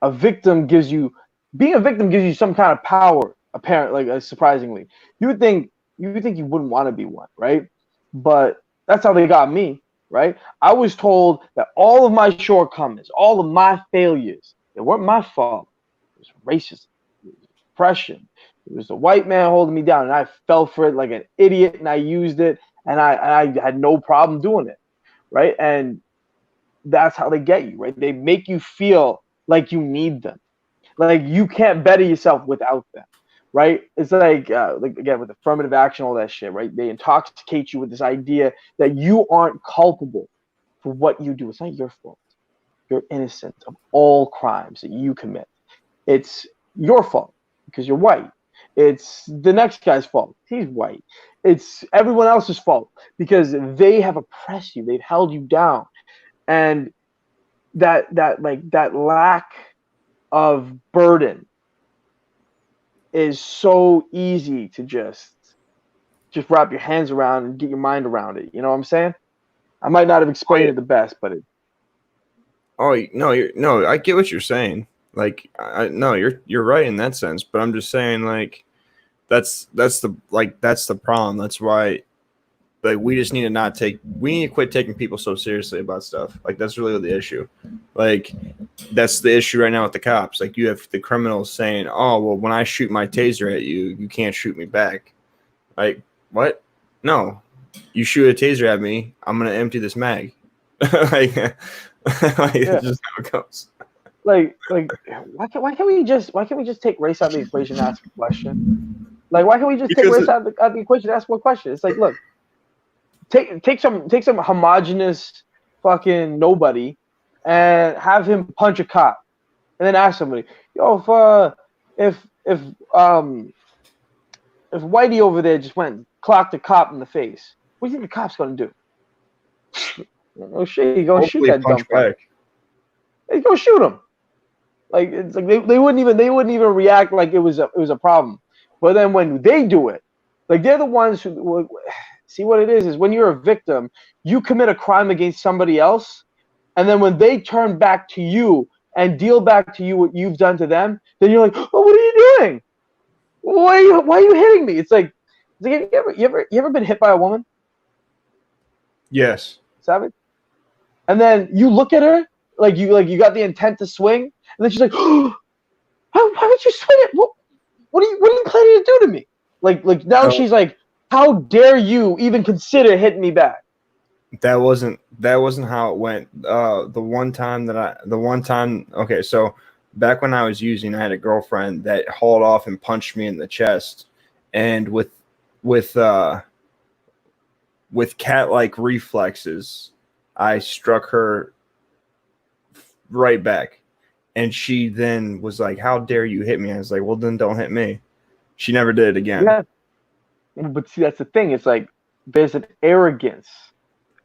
A victim gives you being a victim gives you some kind of power. Apparently, like surprisingly, you would think you wouldn't want to be one, right? But that's how they got me, right? I was told that all of my shortcomings, all of my failures, they weren't my fault. It was racism, it was oppression. It was the white man holding me down, and I fell for it like an idiot, and I used it, and I had no problem doing it, right? And that's how they get you, right? They make you feel like you need them, like you can't better yourself without them, right? It's like again with affirmative action, all that shit, right? They intoxicate you with this idea that you aren't culpable for what you do. It's not your fault. You're innocent of all crimes that you commit. It's your fault because you're white. It's the next guy's fault. He's white. It's everyone else's fault because they have oppressed you. They've held you down. And that lack of burden is so easy to just wrap your hands around and get your mind around it. You know what I'm saying? I might not have explained it the best, but it. Oh no, I get what you're saying. Like, no, you're right in that sense. But I'm just saying, like, that's the problem. That's why, like, we just need to quit taking people so seriously about stuff. Like, that's really the issue. Like, that's the issue right now with the cops. Like, you have the criminals saying, "Oh, well, when I shoot my taser at you, you can't shoot me back." Like, what? No, you shoot a taser at me, I'm gonna empty this mag. like, it's just how it goes. Like, why can't we just take race out of the equation and ask a question? Like, why can't we just take race out of the equation and ask one question? It's like, look, take some homogenous fucking nobody and have him punch a cop, and then ask somebody, yo, if Whitey over there just went and clocked a cop in the face, what do you think the cop's gonna do? Oh shit, you gonna shoot that dumb fuck. He's gonna shoot him. Like, it's like they wouldn't even react like it was a problem. But then when they do it, like, they're the ones who see what it is when you're a victim, you commit a crime against somebody else, and then when they turn back to you and deal back to you what you've done to them, then you're like, oh, what are you doing? Why are you hitting me? It's like you ever been hit by a woman? Yes. Savage? And then you look at her like you got the intent to swing, and then she's like, oh, why would you swing it? What are you planning to do to me? Like now she's like, how dare you even consider hitting me back? That wasn't how it went. The one time, okay, so back when I was using, I had a girlfriend that hauled off and punched me in the chest, and with cat-like reflexes, I struck her right back, and she then was like, "How dare you hit me?" I was like, "Well, then don't hit me." She never did it again. Yeah, but see, that's the thing. It's like there's an arrogance,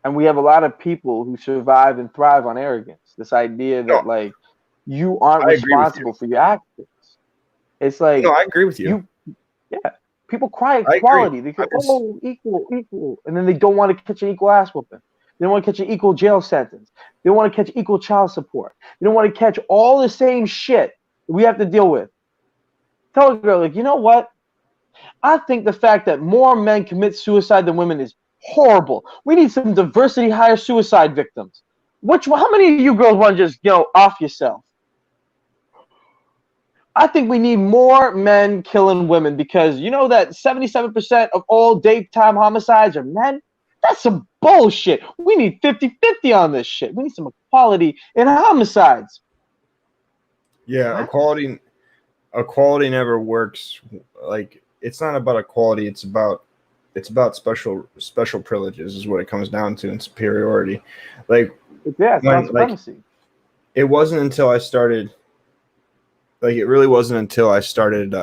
and we have a lot of people who survive and thrive on arrogance. This idea that like you aren't responsible for your actions. It's like, no, I agree with you. Yeah, people cry equality. They go, oh, equal, and then they don't want to catch an equal ass whooping. They don't want to catch an equal jail sentence. They don't want to catch equal child support. They don't want to catch all the same shit that we have to deal with. Tell a girl, like, you know what? I think the fact that more men commit suicide than women is horrible. We need some diversity, higher suicide victims. How many of you girls want to just, off yourself? I think we need more men killing women because you know that 77% of all daytime homicides are men? That's some bullshit. We need 50-50 on this shit. We need some equality in homicides. Yeah, equality never works. Like, it's not about equality, it's about special privileges is what it comes down to, and superiority. Like, yeah, it's about supremacy. Like, it wasn't until I started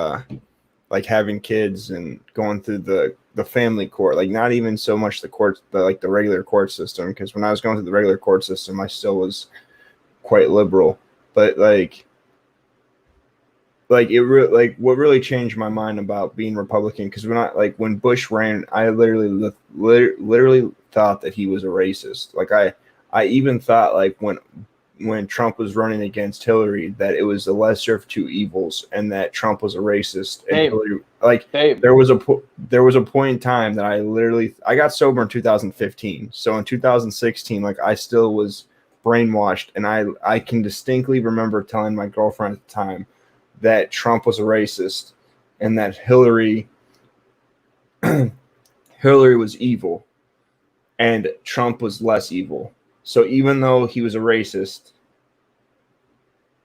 like having kids and going through the family court, like not even so much the courts, the regular court system, because when I was going through the regular court system, I still was quite liberal, but like what really changed my mind about being Republican, because when Bush ran, I literally thought that he was a racist. Like I I even thought like when Trump was running against Hillary that it was the lesser of two evils and that Trump was a racist and Hillary there was a point in time that I got sober in 2015. So in 2016 like I still was brainwashed, and I can distinctly remember telling my girlfriend at the time that Trump was a racist and that Hillary was evil and Trump was less evil. So even though he was a racist,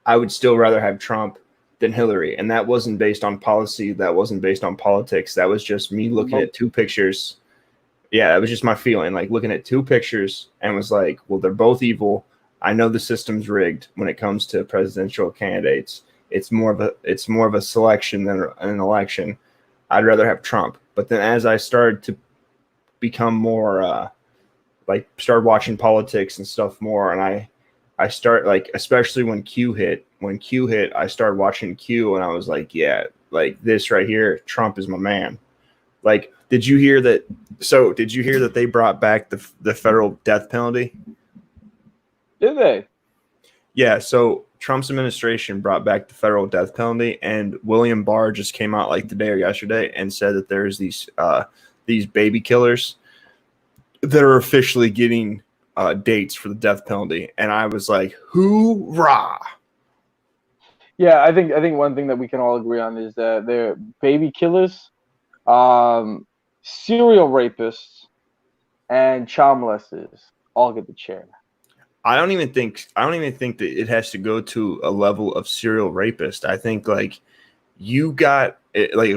I would still rather have Trump than Hillary. And that wasn't based on policy. That wasn't based on politics. That was just me looking at two pictures. Yeah, it was just my feeling, like looking at two pictures and was like, well, they're both evil. I know the system's rigged when it comes to presidential candidates. It's more of a selection than an election. I'd rather have Trump. But then as I started to become more started watching politics and stuff more, and I start like, especially when Q hit, I started watching Q and I was like, yeah, like this right here, Trump is my man. Like, did you hear that? So did you hear that they brought back the federal death penalty? Did they? Yeah. So Trump's administration brought back the federal death penalty, and William Barr just came out like today or yesterday and said that there's these baby killers that are officially getting dates for the death penalty, and I was like, hoorah! Yeah, I think one thing that we can all agree on is that they're baby killers, serial rapists, and child molesters all get the chair. I don't even think that it has to go to a level of serial rapist. I think like you got like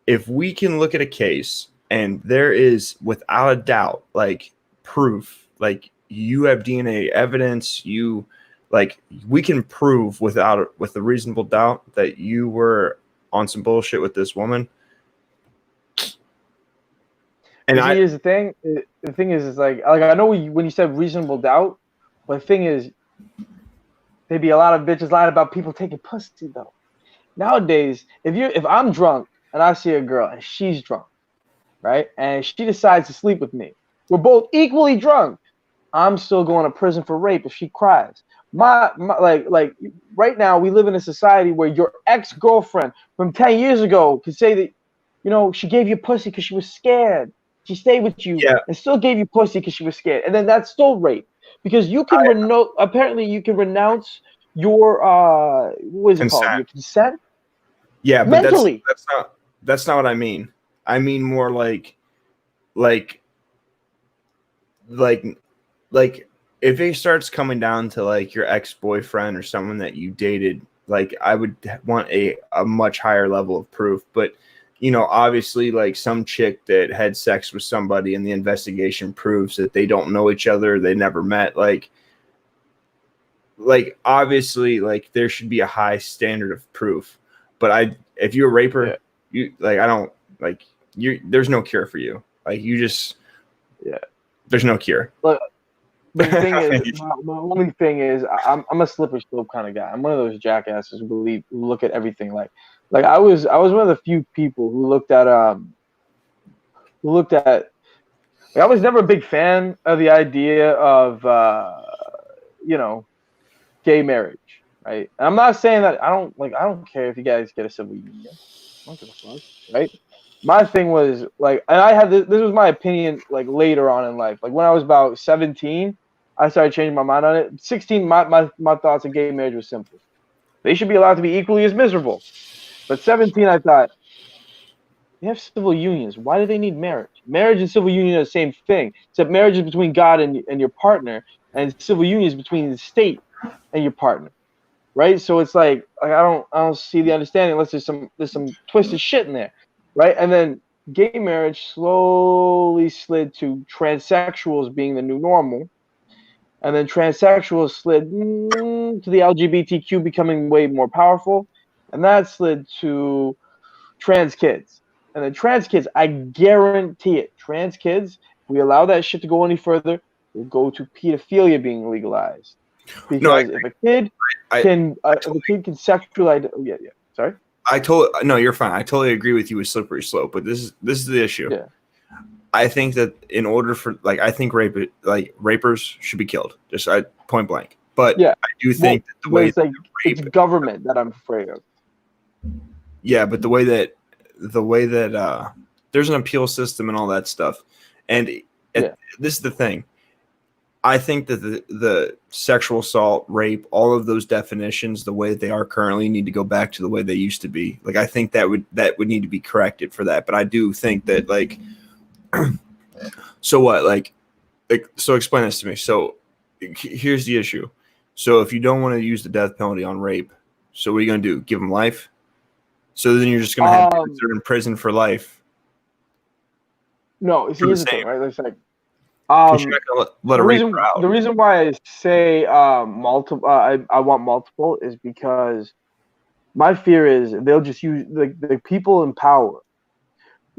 if we can look at a case and there is without a doubt like proof, like you have DNA evidence, we can prove with a reasonable doubt that you were on some bullshit with this woman. And here's the thing. The thing is like I know when you said reasonable doubt, but the thing is, there'd be a lot of bitches lying about people taking pussy though. Nowadays, if I'm drunk and I see a girl and she's drunk, right, and she decides to sleep with me, we're both equally drunk. I'm still going to prison for rape if she cries. My like right now we live in a society where your ex-girlfriend from 10 years ago could say that, you know, she gave you pussy because she was scared. She stayed with you and still gave you pussy because she was scared, and then that's still rape because you can apparently you can renounce your what is it called? Your consent. Yeah, but mentally. That's not what I mean. I mean more like if it starts coming down to like your ex-boyfriend or someone that you dated, like I would want a much higher level of proof. But you know, obviously like some chick that had sex with somebody and the investigation proves that they don't know each other, they never met, like obviously like there should be a high standard of proof. But if you're a raper, you like I don't like there's no cure for you. Like you just there's no cure. Look, the thing is, my only thing is, I'm a slippery slope kind of guy. I'm one of those jackasses who look at everything like I was one of the few people who looked at like, I was never a big fan of the idea of you know, gay marriage, right? And I'm not saying that I don't care if you guys get a civil union. I don't give a fuck, right? My thing was like, and I had this was my opinion like later on in life. Like when I was about 17, I started changing my mind on it. 16, my thoughts on gay marriage was simple. They should be allowed to be equally as miserable. But 17, I thought, they have civil unions. Why do they need marriage? Marriage and civil union are the same thing, except marriage is between God and your partner, and civil union is between the state and your partner, right? So it's like I don't see the understanding unless there's some twisted shit in there, right? And then gay marriage slowly slid to transsexuals being the new normal, and then transsexuals slid to the LGBTQ becoming way more powerful, and that slid to trans kids. And then trans kids, I guarantee it, trans kids, if we allow that shit to go any further, will go to pedophilia being legalized. Because if a kid can sexualize, sorry. No, you're fine. I totally agree with you with slippery slope, but this is the issue. Yeah. I think that in order for I think rapers should be killed, just point blank. But Yeah. I do think that the way it's like it's government that I'm afraid of. Yeah, but the way that there's an appeal system and all that stuff, and this is the thing. I think that the sexual assault, rape, all of those definitions, the way that they are currently, need to go back to the way they used to be. Like, I think that would need to be corrected for that. But I do think that so what? So explain this to me. So here's the issue. So if you don't want to use the death penalty on rape, so what are you going to do? Give them life? So then you're just going to have people that are in prison for life. No, here's the thing, right? It's like, you're not gonna let a raper out. The reason why I say multiple, I want multiple, is because my fear is they'll just use the people in power,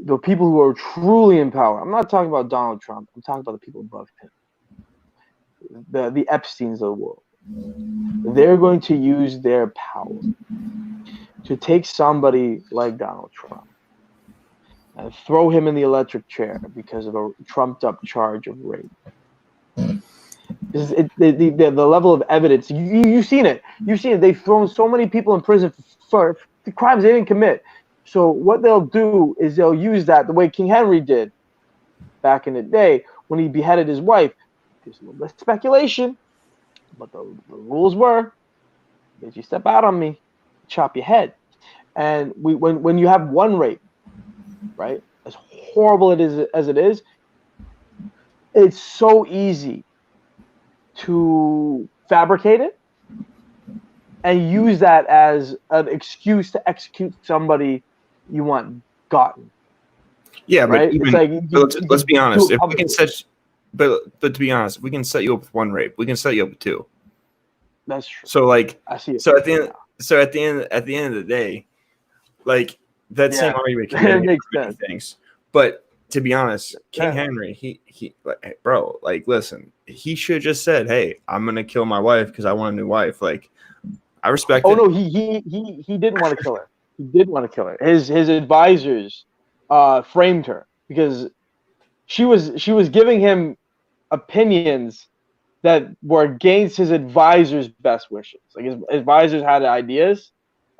the people who are truly in power. I'm not talking about Donald Trump. I'm talking about the people above him, the Epsteins of the world. They're going to use their power to take somebody like Donald Trump and throw him in the electric chair because of a trumped-up charge of rape. The level of evidence, you've seen it. You've seen it. They've thrown so many people in prison for the crimes they didn't commit. So what they'll do is they'll use that the way King Henry did back in the day when he beheaded his wife. There's a little bit of speculation, but the rules were, if you step out on me, chop your head. And when you have one rape, right, as horrible as it is, it's so easy to fabricate it and use that as an excuse to execute somebody you want gotten. Yeah, right? But even, let's be honest. If we can but to be honest, if we can set you up with one rape, we can set you up with two. That's true. So I see it. So at the end of the day, that same argument can make many things. But to be honest, King Henry, he bro, listen, he should have just said, "Hey, I'm gonna kill my wife because I want a new wife." I respect. Oh no, he didn't want to kill her. He did want to kill her. His advisors framed her because she was giving him opinions that were against his advisors' best wishes. His advisors had ideas,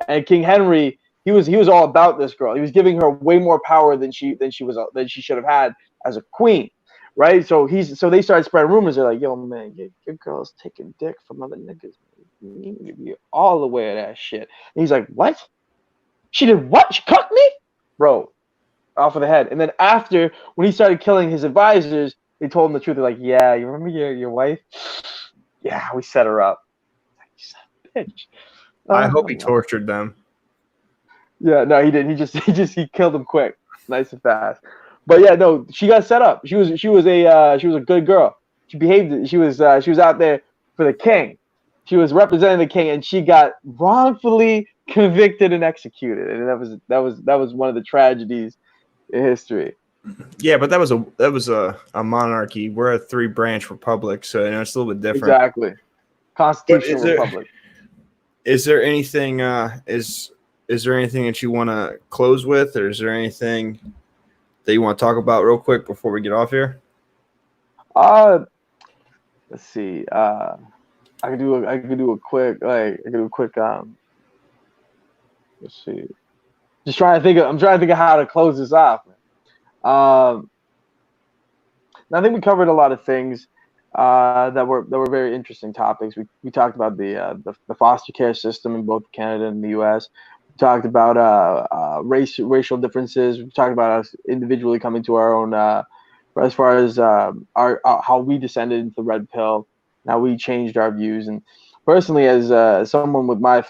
and King Henry, he was all about this girl. He was giving her way more power than she should have had as a queen, right? So they started spreading rumors. They're like, "Yo, man, your girl's taking dick from other niggas. You can give you all the way of that shit." And he's like, "What? She did what? She cut me, bro, off of the head." And then after, when he started killing his advisors, they told him the truth. They're like, "Yeah, you remember your wife? Yeah, we set her up." You son of a bitch. I hope he tortured them. Yeah, no, he didn't. He killed them quick, nice and fast. But yeah, no, she got set up. She was a good girl. She behaved. She was out there for the king. She was representing the king, and she got wrongfully convicted and executed. And that was one of the tragedies in history. Yeah, but that was a monarchy. We're a 3-branch republic, so it's a little bit different. Exactly, constitutional republic. Is there anything? Is there anything that you want to close with, or is there anything that you want to talk about real quick before we get off here? Let's see. I could do a quick. Let's see. I'm trying to think of how to close this off. I think we covered a lot of things that were very interesting topics. We talked about the foster care system in both Canada and the U.S. We talked about racial differences. We talked about us individually coming to our own, as far as how we descended into the red pill, how we changed our views. And personally, as someone with my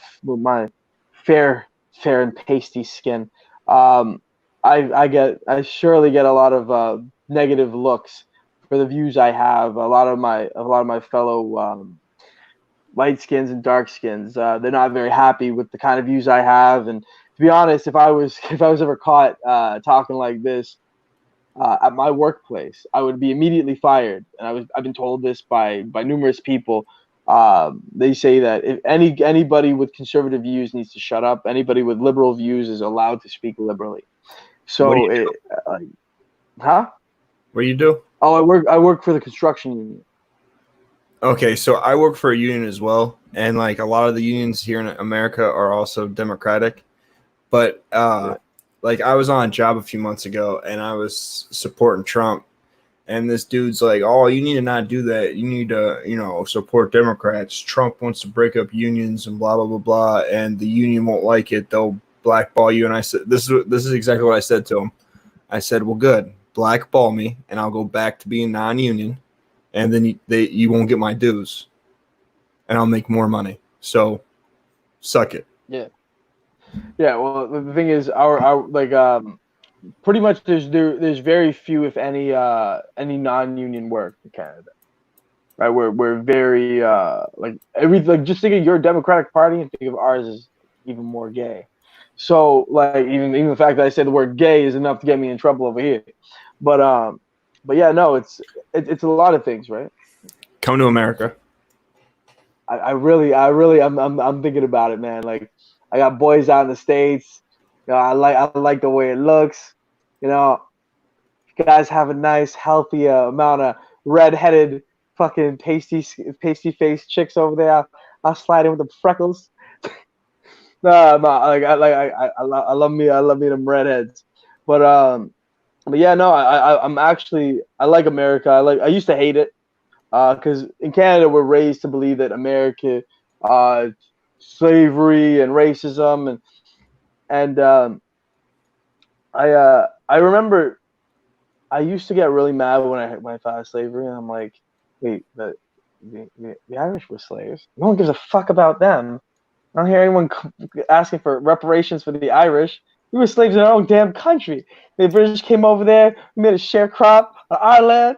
fair and pasty skin, I surely get a lot of negative looks for the views I have. A lot of my fellow light skins and dark skins, they're not very happy with the kind of views I have. And to be honest, if I was ever caught talking like this at my workplace, I would be immediately fired. And I've been told this by numerous people. They say that if anybody with conservative views needs to shut up. Anybody with liberal views is allowed to speak liberally. So, huh? What do you do? Oh, I work for the construction union. Okay, so I work for a union as well, and like a lot of the unions here in America are also Democratic. But Yeah. like I was on a job a few months ago, and I was supporting Trump, and this dude's like, "Oh, you need to not do that. You need to, support Democrats. Trump wants to break up unions and blah blah blah blah, and the union won't like it. They'll blackball you." And I said, "This is exactly what I said to him. I said, well, good, blackball me, and I'll go back to being non-union, and then you won't get my dues, and I'll make more money. So, suck it." Yeah. Yeah. Well, the thing is, our like pretty much there's very few, if any non-union work in Canada. Right, we're very like just think of your Democratic Party and think of ours as even more gay. So like even the fact that I said the word gay is enough to get me in trouble over here. But yeah, no, it's a lot of things, right? Come to America. I'm thinking about it, man. Like I got boys out in the States. I like the way it looks. You know, you guys have a nice, healthy amount of red-headed, fucking pasty faced chicks over there. I'll slide in with the freckles. No, I love me them redheads. But yeah, no, I'm actually I like America. I used to hate it, because in Canada we're raised to believe that America, uh, slavery and racism and I remember I used to get really mad when I thought of slavery, and I'm like, wait, the Irish were slaves. No one gives a fuck about them. I don't hear anyone asking for reparations for the Irish. We were slaves in our own damn country. The British came over there, we made a sharecrop on our land.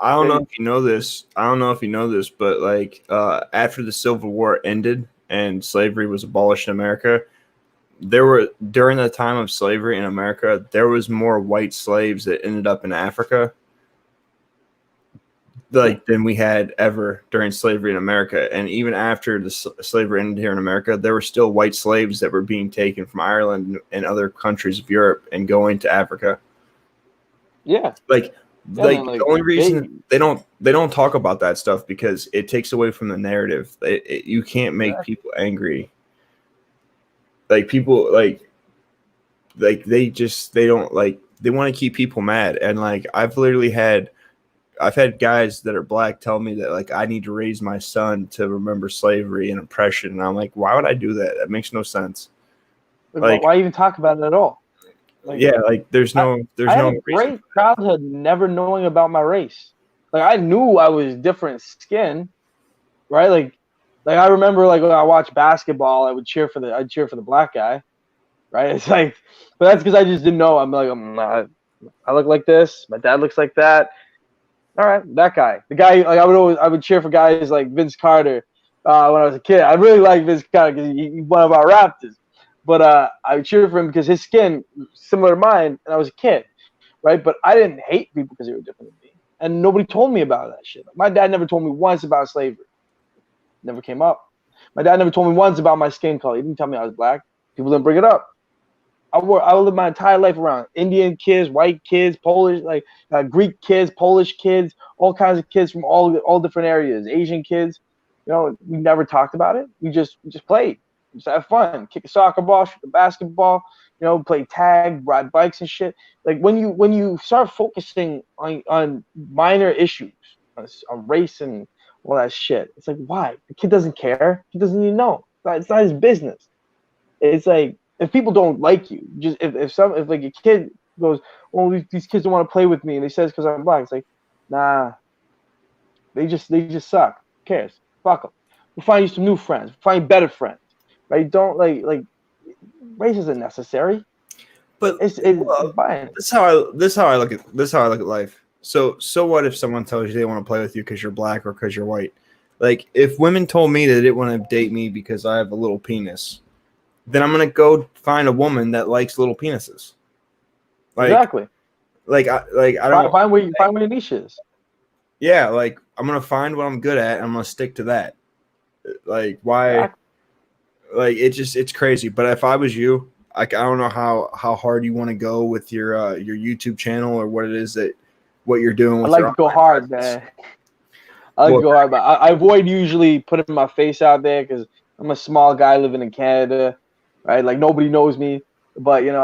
I don't know if you know this. I don't know if you know this, but like after the Civil War ended and slavery was abolished in America, there were during the time of slavery in America, there was more white slaves that ended up in Africa than we had ever during slavery in America. And even after the slavery ended here in America, there were still white slaves that were being taken from Ireland and other countries of Europe and going to Africa. Yeah. Like man, the only reason they don't talk about that stuff because it takes away from the narrative. You can't make people angry. Like people like they don't like they want to keep people mad. And like I've had guys that are black tell me that like I need to raise my son to remember slavery and oppression, and I'm like, why would I do that? That makes no sense. Like, why even talk about it at all? Like, yeah, like there's no had a great childhood, never knowing about my race. Like I knew I was different skin, right? Like I remember like when I watched basketball, I'd cheer for the black guy, right? It's like, but that's because I just didn't know. I'm like, I look like this. My dad looks like that. All right, that guy, the guy, like I would cheer for guys like Vince Carter when I was a kid. I really like Vince Carter because he's one of our Raptors. But I would cheer for him because his skin similar to mine, and I was a kid, right? But I didn't hate people because they were different than me, and nobody told me about that shit. Like, my dad never told me once about slavery. Never came up. My dad never told me once about my skin color. He didn't tell me I was black. People didn't bring it up. I lived my entire life around Indian kids, white kids, Polish, like Greek kids, Polish kids, all kinds of kids from all different areas, Asian kids. You know, we never talked about it. We just played, just have fun, kick a soccer ball, shoot a basketball, you know, play tag, ride bikes and shit. Like when you start focusing on minor issues, on race and all that shit, it's like, why? The kid doesn't care. He doesn't even know. It's not his business. It's like, if people don't like you, just if like a kid goes, well, these kids don't want to play with me, and they says because I'm black, it's like, nah, they just suck. Who cares? Fuck them. We'll find you some new friends. We'll find better friends, right? Don't like race isn't necessary. But it's fine. This how I look at life. So what if someone tells you they want to play with you because you're black or because you're white? Like if women told me that they didn't want to date me because I have a little penis, then I'm gonna go find a woman that likes little penises. Like, exactly. Like I don't find where your niche is. Yeah, like I'm gonna find what I'm good at, and I'm gonna stick to that. Like why? Exactly. Like it's crazy. But if I was you, like I don't know how hard you want to go with your YouTube channel or what it is that what you're doing I with like your to go online hard, presence. man. I like to Well, go hard, but I avoid usually putting my face out there because I'm a small guy living in Canada, right? Like nobody knows me, but you know,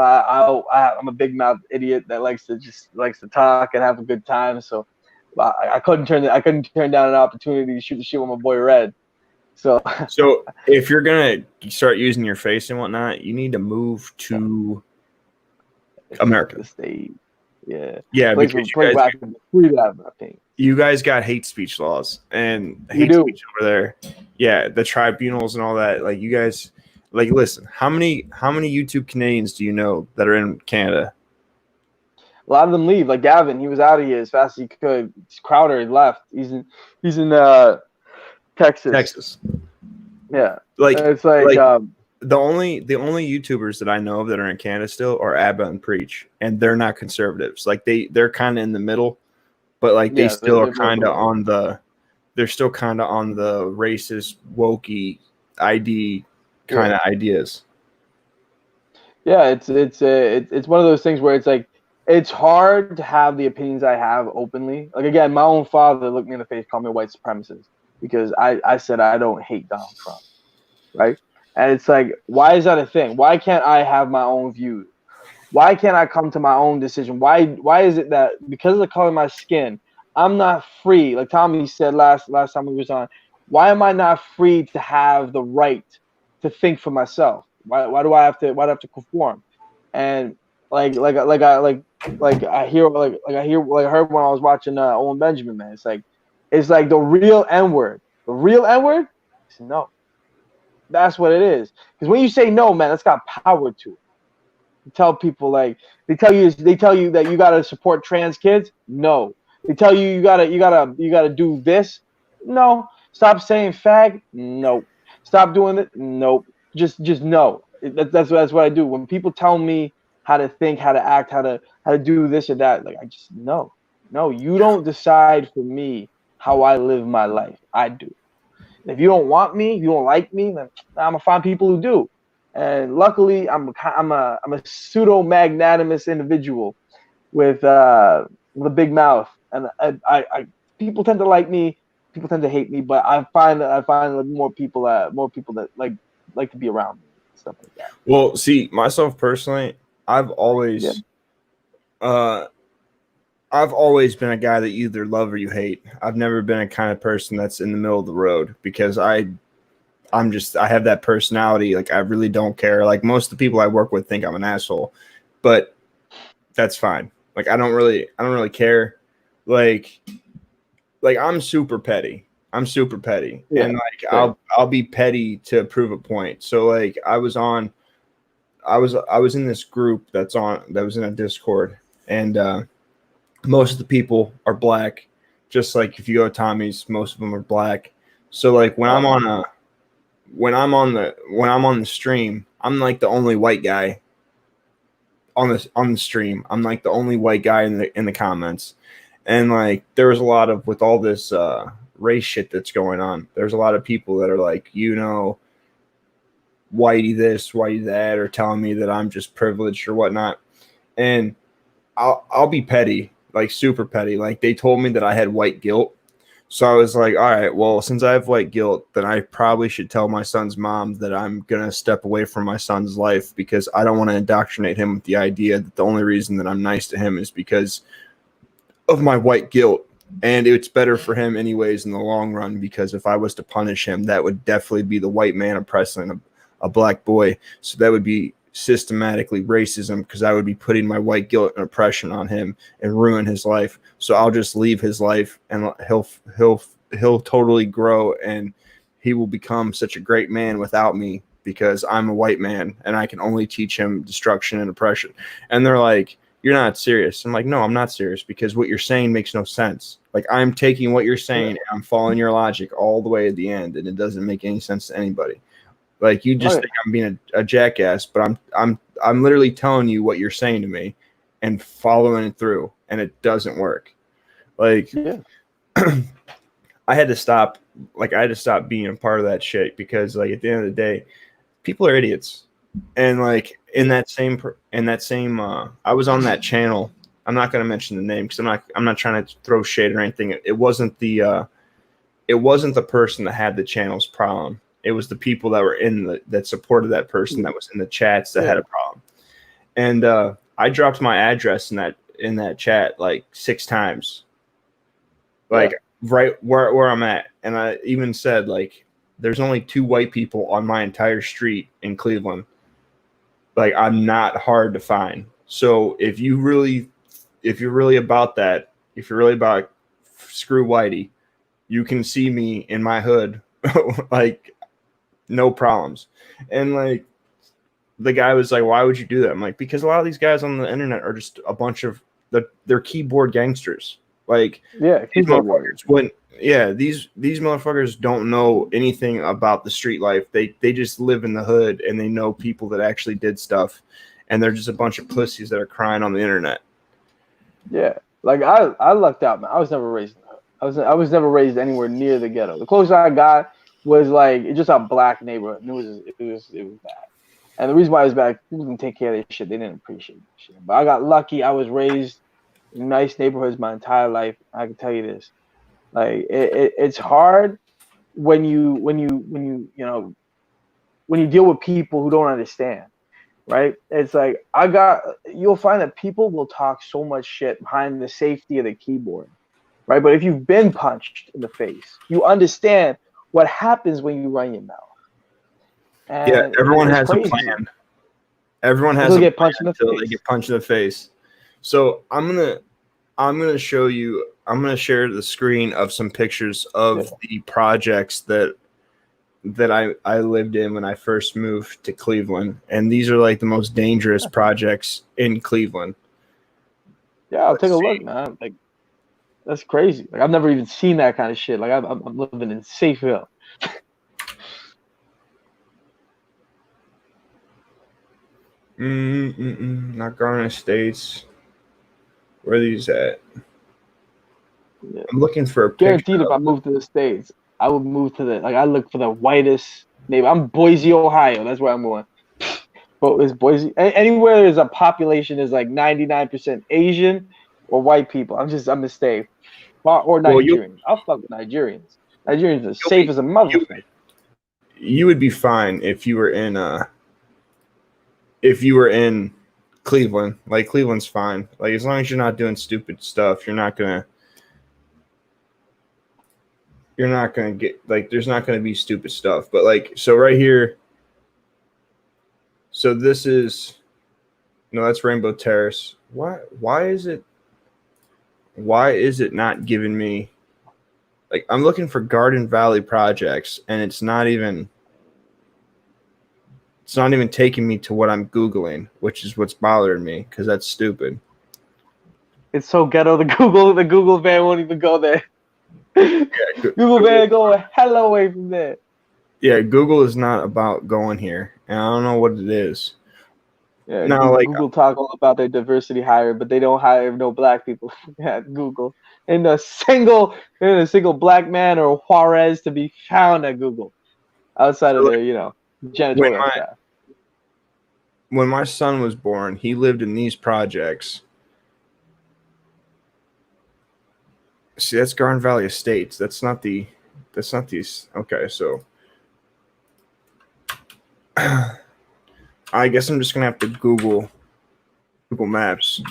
I'm a big mouth idiot that likes to talk and have a good time. So I couldn't turn down an opportunity to shoot the shit with my boy Red. So so if you're gonna start using your face and whatnot, you need to move to America. the state, yeah, Yeah, place because where I can be free to have my opinion. you guys got hate speech laws and We hate do. speech over there. Yeah, the tribunals and all that. Like you guys, like listen, how many YouTube Canadians do you know that are in Canada? A lot of them leave. Like Gavin, he was out of here as fast as he could. Crowder left. He's in Texas. Texas. Yeah, Like it's like the only YouTubers that I know of that are in Canada still are Abba and Preach, and they're not conservatives. Like they're kind of in the middle, but like they still are kind of on the they're still kind of on the racist wokey ID kind of ideas. Yeah, it's one of those things where it's like it's hard to have the opinions I have openly. Like again, my own father looked me in the face, called me a white supremacist because I said I don't hate Donald Trump, right? And it's like, why is that a thing? Why can't I have my own views? Why can't I come to my own decision? Why is it that because of the color of my skin, I'm not free? Like Tommy said last time we was on, why am I not free to have the right to think for myself? Why do I have to conform? And I hear I heard when I was watching Owen Benjamin, man. It's like the real N word. The real N word is no. That's what it is. Because when you say no, man, that's got power to it. Tell people like they tell you that you gotta support trans kids. No, they tell you you gotta do this. No, stop saying fag. No, stop doing it. No, just no. That's what I do. When people tell me how to think, how to act, how to do this or that, like I just no. You don't decide for me how I live my life. I do. If you don't want me, if you don't like me, then I'm gonna find people who do. And luckily, I'm a pseudo magnanimous individual with a big mouth, and I people tend to like me, people tend to hate me, but I find more people that like to be around me, stuff like that. Well, see, myself personally, I've Yeah. always uh I've always been a guy that you either love or you hate. I've never been a kind of person that's in the middle of the road because I have that personality. Like I really don't care. Like most of the people I work with think I'm an asshole, but that's fine. Like I don't really care. Like I'm super petty. I'm super petty. Yeah. And like I'll be petty to prove a point. So like I was in this group that was in a Discord, and most of the people are black. Just like if you go to Tommy's, most of them are black. So like when I'm on the stream, I'm like the only white guy on the stream. I'm like the only white guy in the comments. And like there was a lot of with all this race shit that's going on. There's a lot of people that are like, whitey this, whitey that, or telling me that I'm just privileged or whatnot. And I'll be petty, like super petty. Like they told me that I had white guilt. So I was like, all right, well, since I have white guilt, then I probably should tell my son's mom that I'm going to step away from my son's life because I don't want to indoctrinate him with the idea that the only reason that I'm nice to him is because of my white guilt. And it's better for him anyways in the long run, because if I was to punish him, that would definitely be the white man oppressing a black boy. So that would be systematically racism because I would be putting my white guilt and oppression on him and ruin his life. So I'll just leave his life and he'll totally grow and he will become such a great man without me because I'm a white man and I can only teach him destruction and oppression. And they're like, you're not serious. I'm like, no, I'm not serious because what you're saying makes no sense. Like I'm taking what you're saying and I'm following your logic all the way at the end and it doesn't make any sense to anybody. Like you just think I'm being a jackass, but I'm literally telling you what you're saying to me and following it through, and it doesn't work. Like I had to stop being a part of that shit because like at the end of the day, people are idiots. And like in that same I was on that channel I'm not going to mention the name because I'm not trying to throw shade or anything. It wasn't the person that had the channel's problem. It was the people that were that supported that person that was in the chats that had a problem. And I dropped my address in that chat like 6 times, like right where I'm at. And I even said, like, there's only 2 white people on my entire street in Cleveland. Like, I'm not hard to find. So if you're really about that, if you're really about screw whitey, you can see me in my hood, like, no problems. And like, the guy was like, why would you do that? I'm like, because a lot of these guys on the internet are just a bunch of they're keyboard gangsters. Like, these motherfuckers these motherfuckers don't know anything about the street life. They just live in the hood and they know people that actually did stuff, and they're just a bunch of pussies that are crying on the internet. Yeah. Like, I lucked out, man. I was never raised in the hood. I was never raised anywhere near the ghetto. The closest I got was like just a black neighborhood. And it was bad. And the reason why it was bad, people didn't take care of this shit. They didn't appreciate this shit. But I got lucky. I was raised in nice neighborhoods my entire life. I can tell you this. Like, it's hard when you deal with people who don't understand, right? It's like, you'll find that people will talk so much shit behind the safety of the keyboard, right? But if you've been punched in the face, you understand what happens when you run your mouth. And everyone has a plan. Everyone has a get plan punched in the until face. they get punched in the face. So I'm gonna show you. I'm gonna share the screen of some pictures of the projects that I lived in when I first moved to Cleveland, and these are like the most dangerous projects in Cleveland. Yeah, I'll take a look, man. Like, that's crazy. Like, I've never even seen that kind of shit. Like, I'm living in Safeville. Not Garden Estates. Where are these at? Yeah. I'm looking for a guaranteed if I moved to the States, I would move to I look for the whitest neighbor. I'm Boise, Ohio. That's where I'm going. But it's Boise. Anywhere there's a population is like 99% Asian or white people. I'm gonna stay. Or Nigerians. I'll fuck with Nigerians. Nigerians are safe as a motherfucker. You would be fine if you were in Cleveland. Like, Cleveland's fine. Like, as long as you're not doing stupid stuff, you're not gonna get, like, there's not gonna be stupid stuff. But like, so right here, so this is, no, that's Rainbow Terrace. Why is it not giving me, like, I'm looking for Garden Valley projects and it's not even taking me to what I'm Googling, which is what's bothering me, because that's stupid. It's so ghetto. The Google van won't even go there. Google van go a hell away from there. Yeah, Google is not about going here, and I don't know what it is. Yeah, now, Google talk all about their diversity hire, but they don't hire no black people at Google. And a single black man or Juarez to be found at Google, outside of their janitorial staff. When my son was born, he lived in these projects. See, that's Garden Valley Estates. That's not these. Okay, so I guess I'm just gonna have to Google Maps.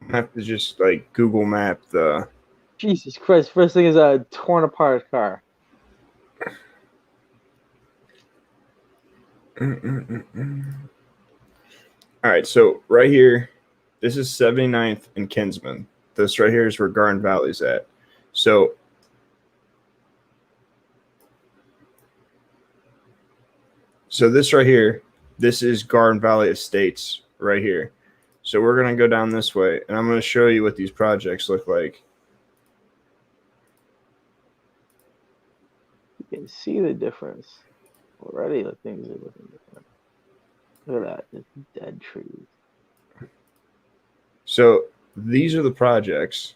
I have to just like Google Map the. Jesus Christ! First thing is a torn apart car. All right, so right here, this is 79th and Kinsman. This right here is where Garden Valley's at. So this right here, this is Garden Valley Estates right here. So we're going to go down this way, and I'm going to show you what these projects look like. You can see the difference. Already the things are looking different. Look at that. It's dead trees. So these are the projects.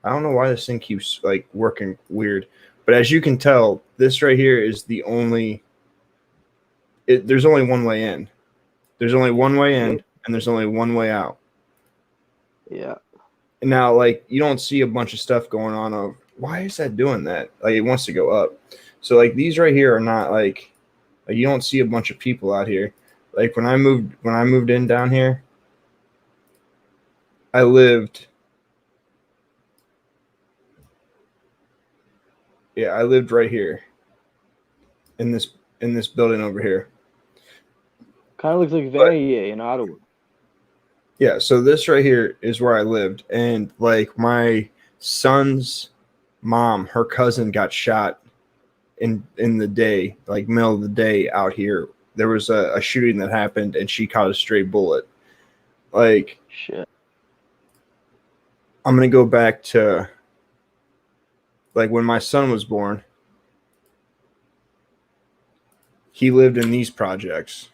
I don't know why this thing keeps like working weird. But as you can tell, this right here is the only. There's only one way in. There's only one way in, and there's only one way out. Yeah. And now, like, you don't see a bunch of stuff going on of why is that doing that? Like, it wants to go up. So, like, these right here are not like you don't see a bunch of people out here. Like when I moved in down here, I lived. Yeah, I lived right here in this building over here. Kind of looks like Vanier in Ottawa. Yeah, so this right here is where I lived, and like my son's mom, her cousin got shot in the day, like middle of the day out here. There was a shooting that happened, and she caught a stray bullet. Like, shit. I'm gonna go back to like when my son was born. He lived in these projects.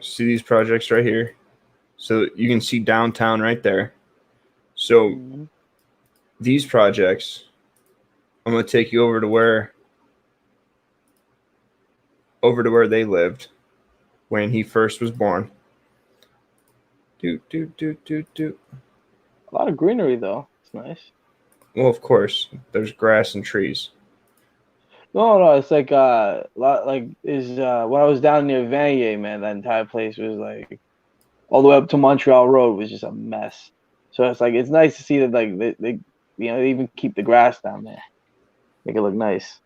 See these projects right here? So you can see downtown right there. So these projects, I'm going to take you over to where they lived when he first was born. A lot of greenery though. It's nice. Well, of course, there's grass and trees. No, it's like when I was down near Vanier, man, that entire place was like all the way up to Montreal Road was just a mess. So it's like it's nice to see that like they they even keep the grass down there, make it look nice.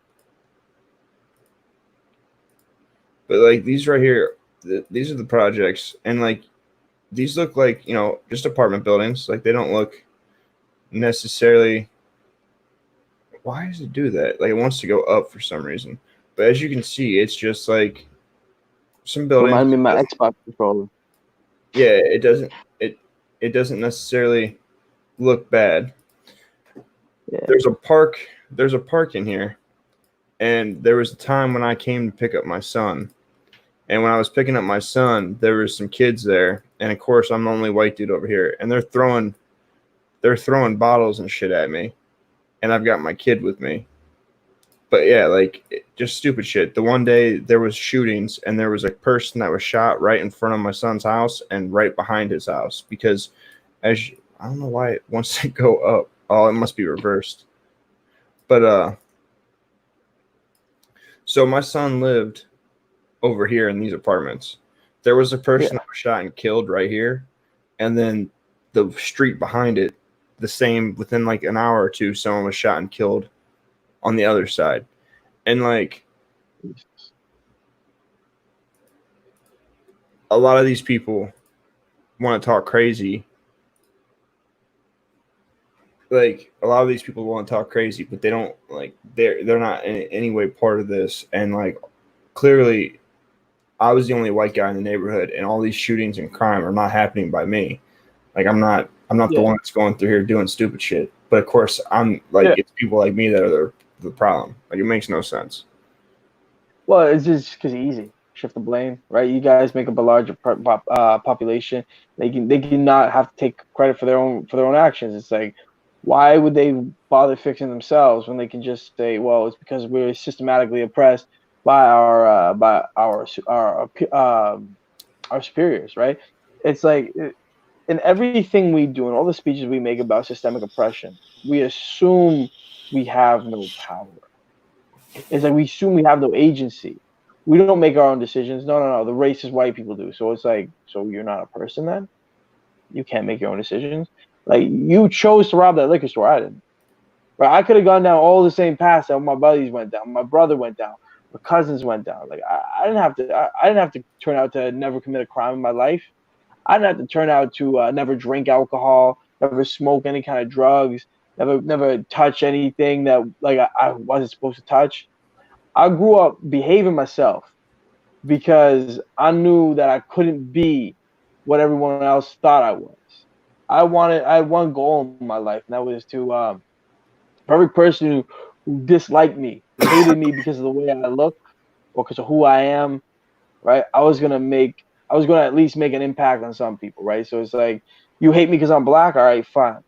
But like these right here, these are the projects, and like these look like just apartment buildings. Like they don't look necessarily. Why does it do that? Like it wants to go up for some reason. But as you can see, it's just like some buildings. Remind me of my Xbox controller. Yeah, it doesn't necessarily look bad. Yeah. There's a park in here, and there was a time when I came to pick up my son, and when I was picking up my son, there was some kids there, and of course I'm the only white dude over here, and they're throwing bottles and shit at me, and I've got my kid with me. But yeah, like just stupid shit. The one day there was shootings, and there was a person that was shot right in front of my son's house and right behind his house because I don't know why it wants to go up. Oh, it must be reversed. But so my son lived over here in these apartments. There was a person that was shot and killed right here, and then the street behind it, the same within like an hour or two, someone was shot and killed on the other side. And like a lot of these people want to talk crazy. Like a lot of these people want to talk crazy, but they don't like they're not in any way part of this. And like clearly I was the only white guy in the neighborhood, and all these shootings and crime are not happening by me. Like I'm not the one that's going through here doing stupid shit. But of course I'm like it's people like me that are the problem. Like it makes no sense. Well, it's just because easy. Shift the blame, right? You guys make up a larger population. They cannot have to take credit for their own actions. It's like, why would they bother fixing themselves when they can just say, well, it's because we're systematically oppressed by our superiors, right? It's like in everything we do and all the speeches we make about systemic oppression, we assume we have no power. It's like we assume we have no agency. We don't make our own decisions. No. The racist white people do. So it's like, so you're not a person then? You can't make your own decisions. Like you chose to rob that liquor store. I didn't. But I could have gone down all the same paths that my buddies went down. My brother went down. My cousins went down. Like I didn't have to. I didn't have to turn out to never commit a crime in my life. I didn't have to turn out to never drink alcohol, never smoke any kind of drugs, never touch anything that like I wasn't supposed to touch. I grew up behaving myself because I knew that I couldn't be what everyone else thought I was. I had one goal in my life, and that was to every person who disliked me hated me because of the way I look or because of who I am, right? I was gonna at least make an impact on some people, right? So it's like, you hate me because I'm black, all right, fine.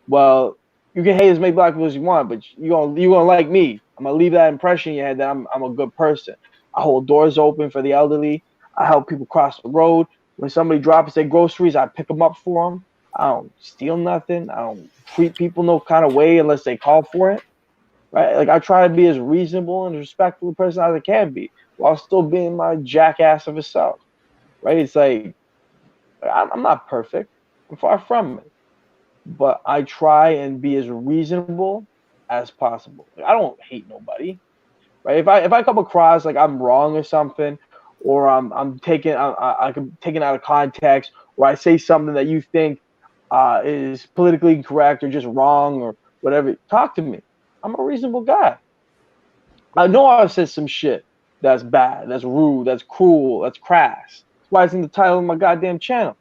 Well, you can hate as many black people as you want, but you gonna like me. I'm gonna leave that impression in your head that I'm a good person. I hold doors open for the elderly. I help people cross the road. When somebody drops their groceries, I pick them up for them. I don't steal nothing. I don't treat people no kind of way unless they call for it, right? Like, I try to be as reasonable and respectful a person as I can be, while still being my jackass of a self, right? It's like, I'm not perfect. I'm far from it, but I try and be as reasonable as possible. Like, I don't hate nobody, right? If I come across like I'm wrong or something, or I'm taking I'm taken out of context, or I say something that you think is politically incorrect or just wrong or whatever, talk to me. I'm a reasonable guy. I know I've said some shit that's bad, that's rude, that's cruel, that's crass. That's why it's in the title of my goddamn channel.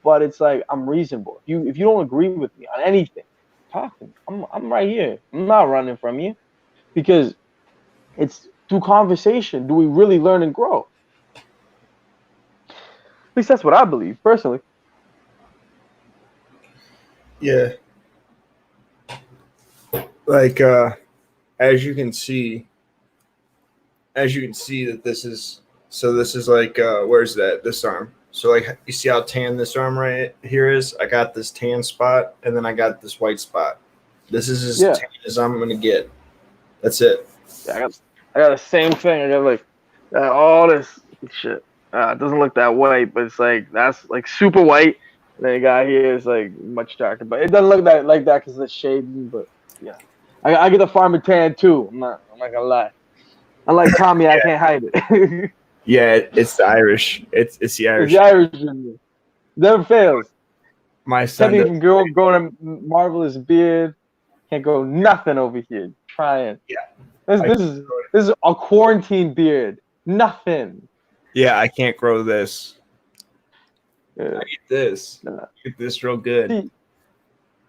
But it's like, I'm reasonable. If you don't agree with me on anything, talk to me. I'm right here. I'm not running from you, because it's through conversation do we really learn and grow. At least that's what I believe personally. Yeah. Like as you can see that this is like where's that, this arm. So like, you see how tan this arm right here is? I got this tan spot and then I got this white spot. This is as tan as I'm gonna get. That's it. Yeah, I got the same thing. I got like all this shit. It doesn't look that white, but it's like, that's like super white. And then you got here is like much darker, but it doesn't look that like that because of the shading. But yeah, I get the farmer tan too. I'm not gonna lie. Unlike Tommy, I can't hide it. Yeah, it's the Irish. It's the Irish. It's the Irish in me. Never fails. My son Kept me from growing a marvelous beard. Can't grow nothing over here. Trying. Yeah. This is a quarantine beard. Nothing. Yeah, I can't grow this. Yeah. I get this. I get this real good. See,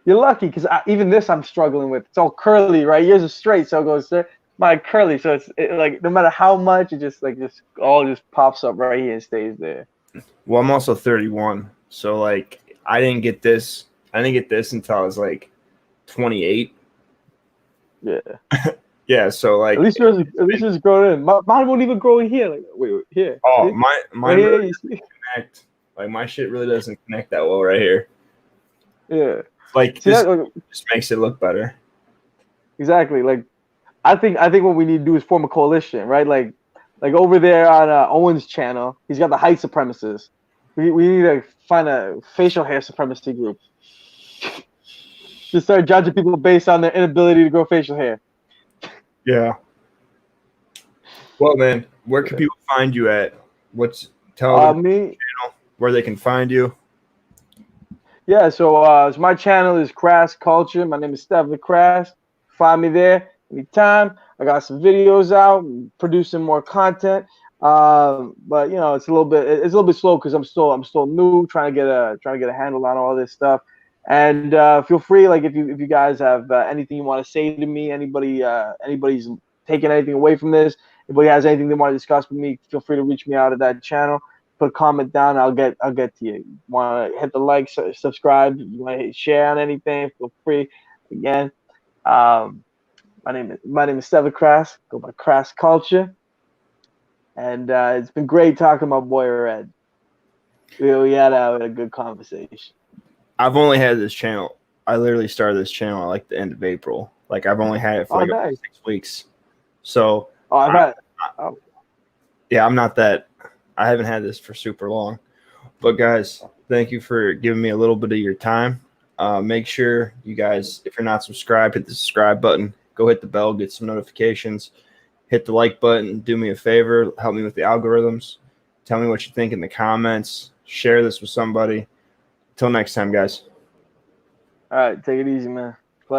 you're lucky, because even this I'm struggling with. It's all curly, right? Yours is straight, so it goes my curly. So it's like, no matter how much, it just all pops up right here and stays there. Well, I'm also 31, so like I didn't get this until I was like 28. Yeah. Yeah, so like at least yours growing in. Mine won't even grow in here. Like, wait, here. Oh, see? mine really doesn't connect. Like, my shit really doesn't connect that well right here. Yeah. Like, this just makes it look better. Exactly. Like, I think what we need to do is form a coalition, right? Like over there on Owen's channel, he's got the height supremacists. We need to find a facial hair supremacy group. Just start judging people based on their inability to grow facial hair. Yeah. Well, man, where can people find you at? Tell them channel, where they can find you. Yeah, so my channel is Crass Culture. My name is Stephen Crass. Find me there anytime. I got some videos out, producing more content. But you know, it's a little bit slow because I'm still new, trying to get a handle on all this stuff. And feel free, like, if you guys have anything you want to say to me, anybody's taking anything away from this, anybody has anything they want to discuss with me, feel free to reach me out at that channel. Put a comment down, I'll get to you. Want to hit the like, subscribe, you want to share on anything, feel free. Again, my name is Stephen Crass. Go by Crass Culture. And it's been great talking to my boy Red. We had a good conversation. I've only had this channel. I literally started this channel at like the end of April. Like, I've only had it for nice. 6 weeks. So yeah, I'm not that. I haven't had this for super long. But guys, thank you for giving me a little bit of your time. Make sure you guys, if you're not subscribed, hit the subscribe button. Go hit the bell, get some notifications. Hit the like button. Do me a favor. Help me with the algorithms. Tell me what you think in the comments. Share this with somebody. Till next time, guys. All right, take it easy, man.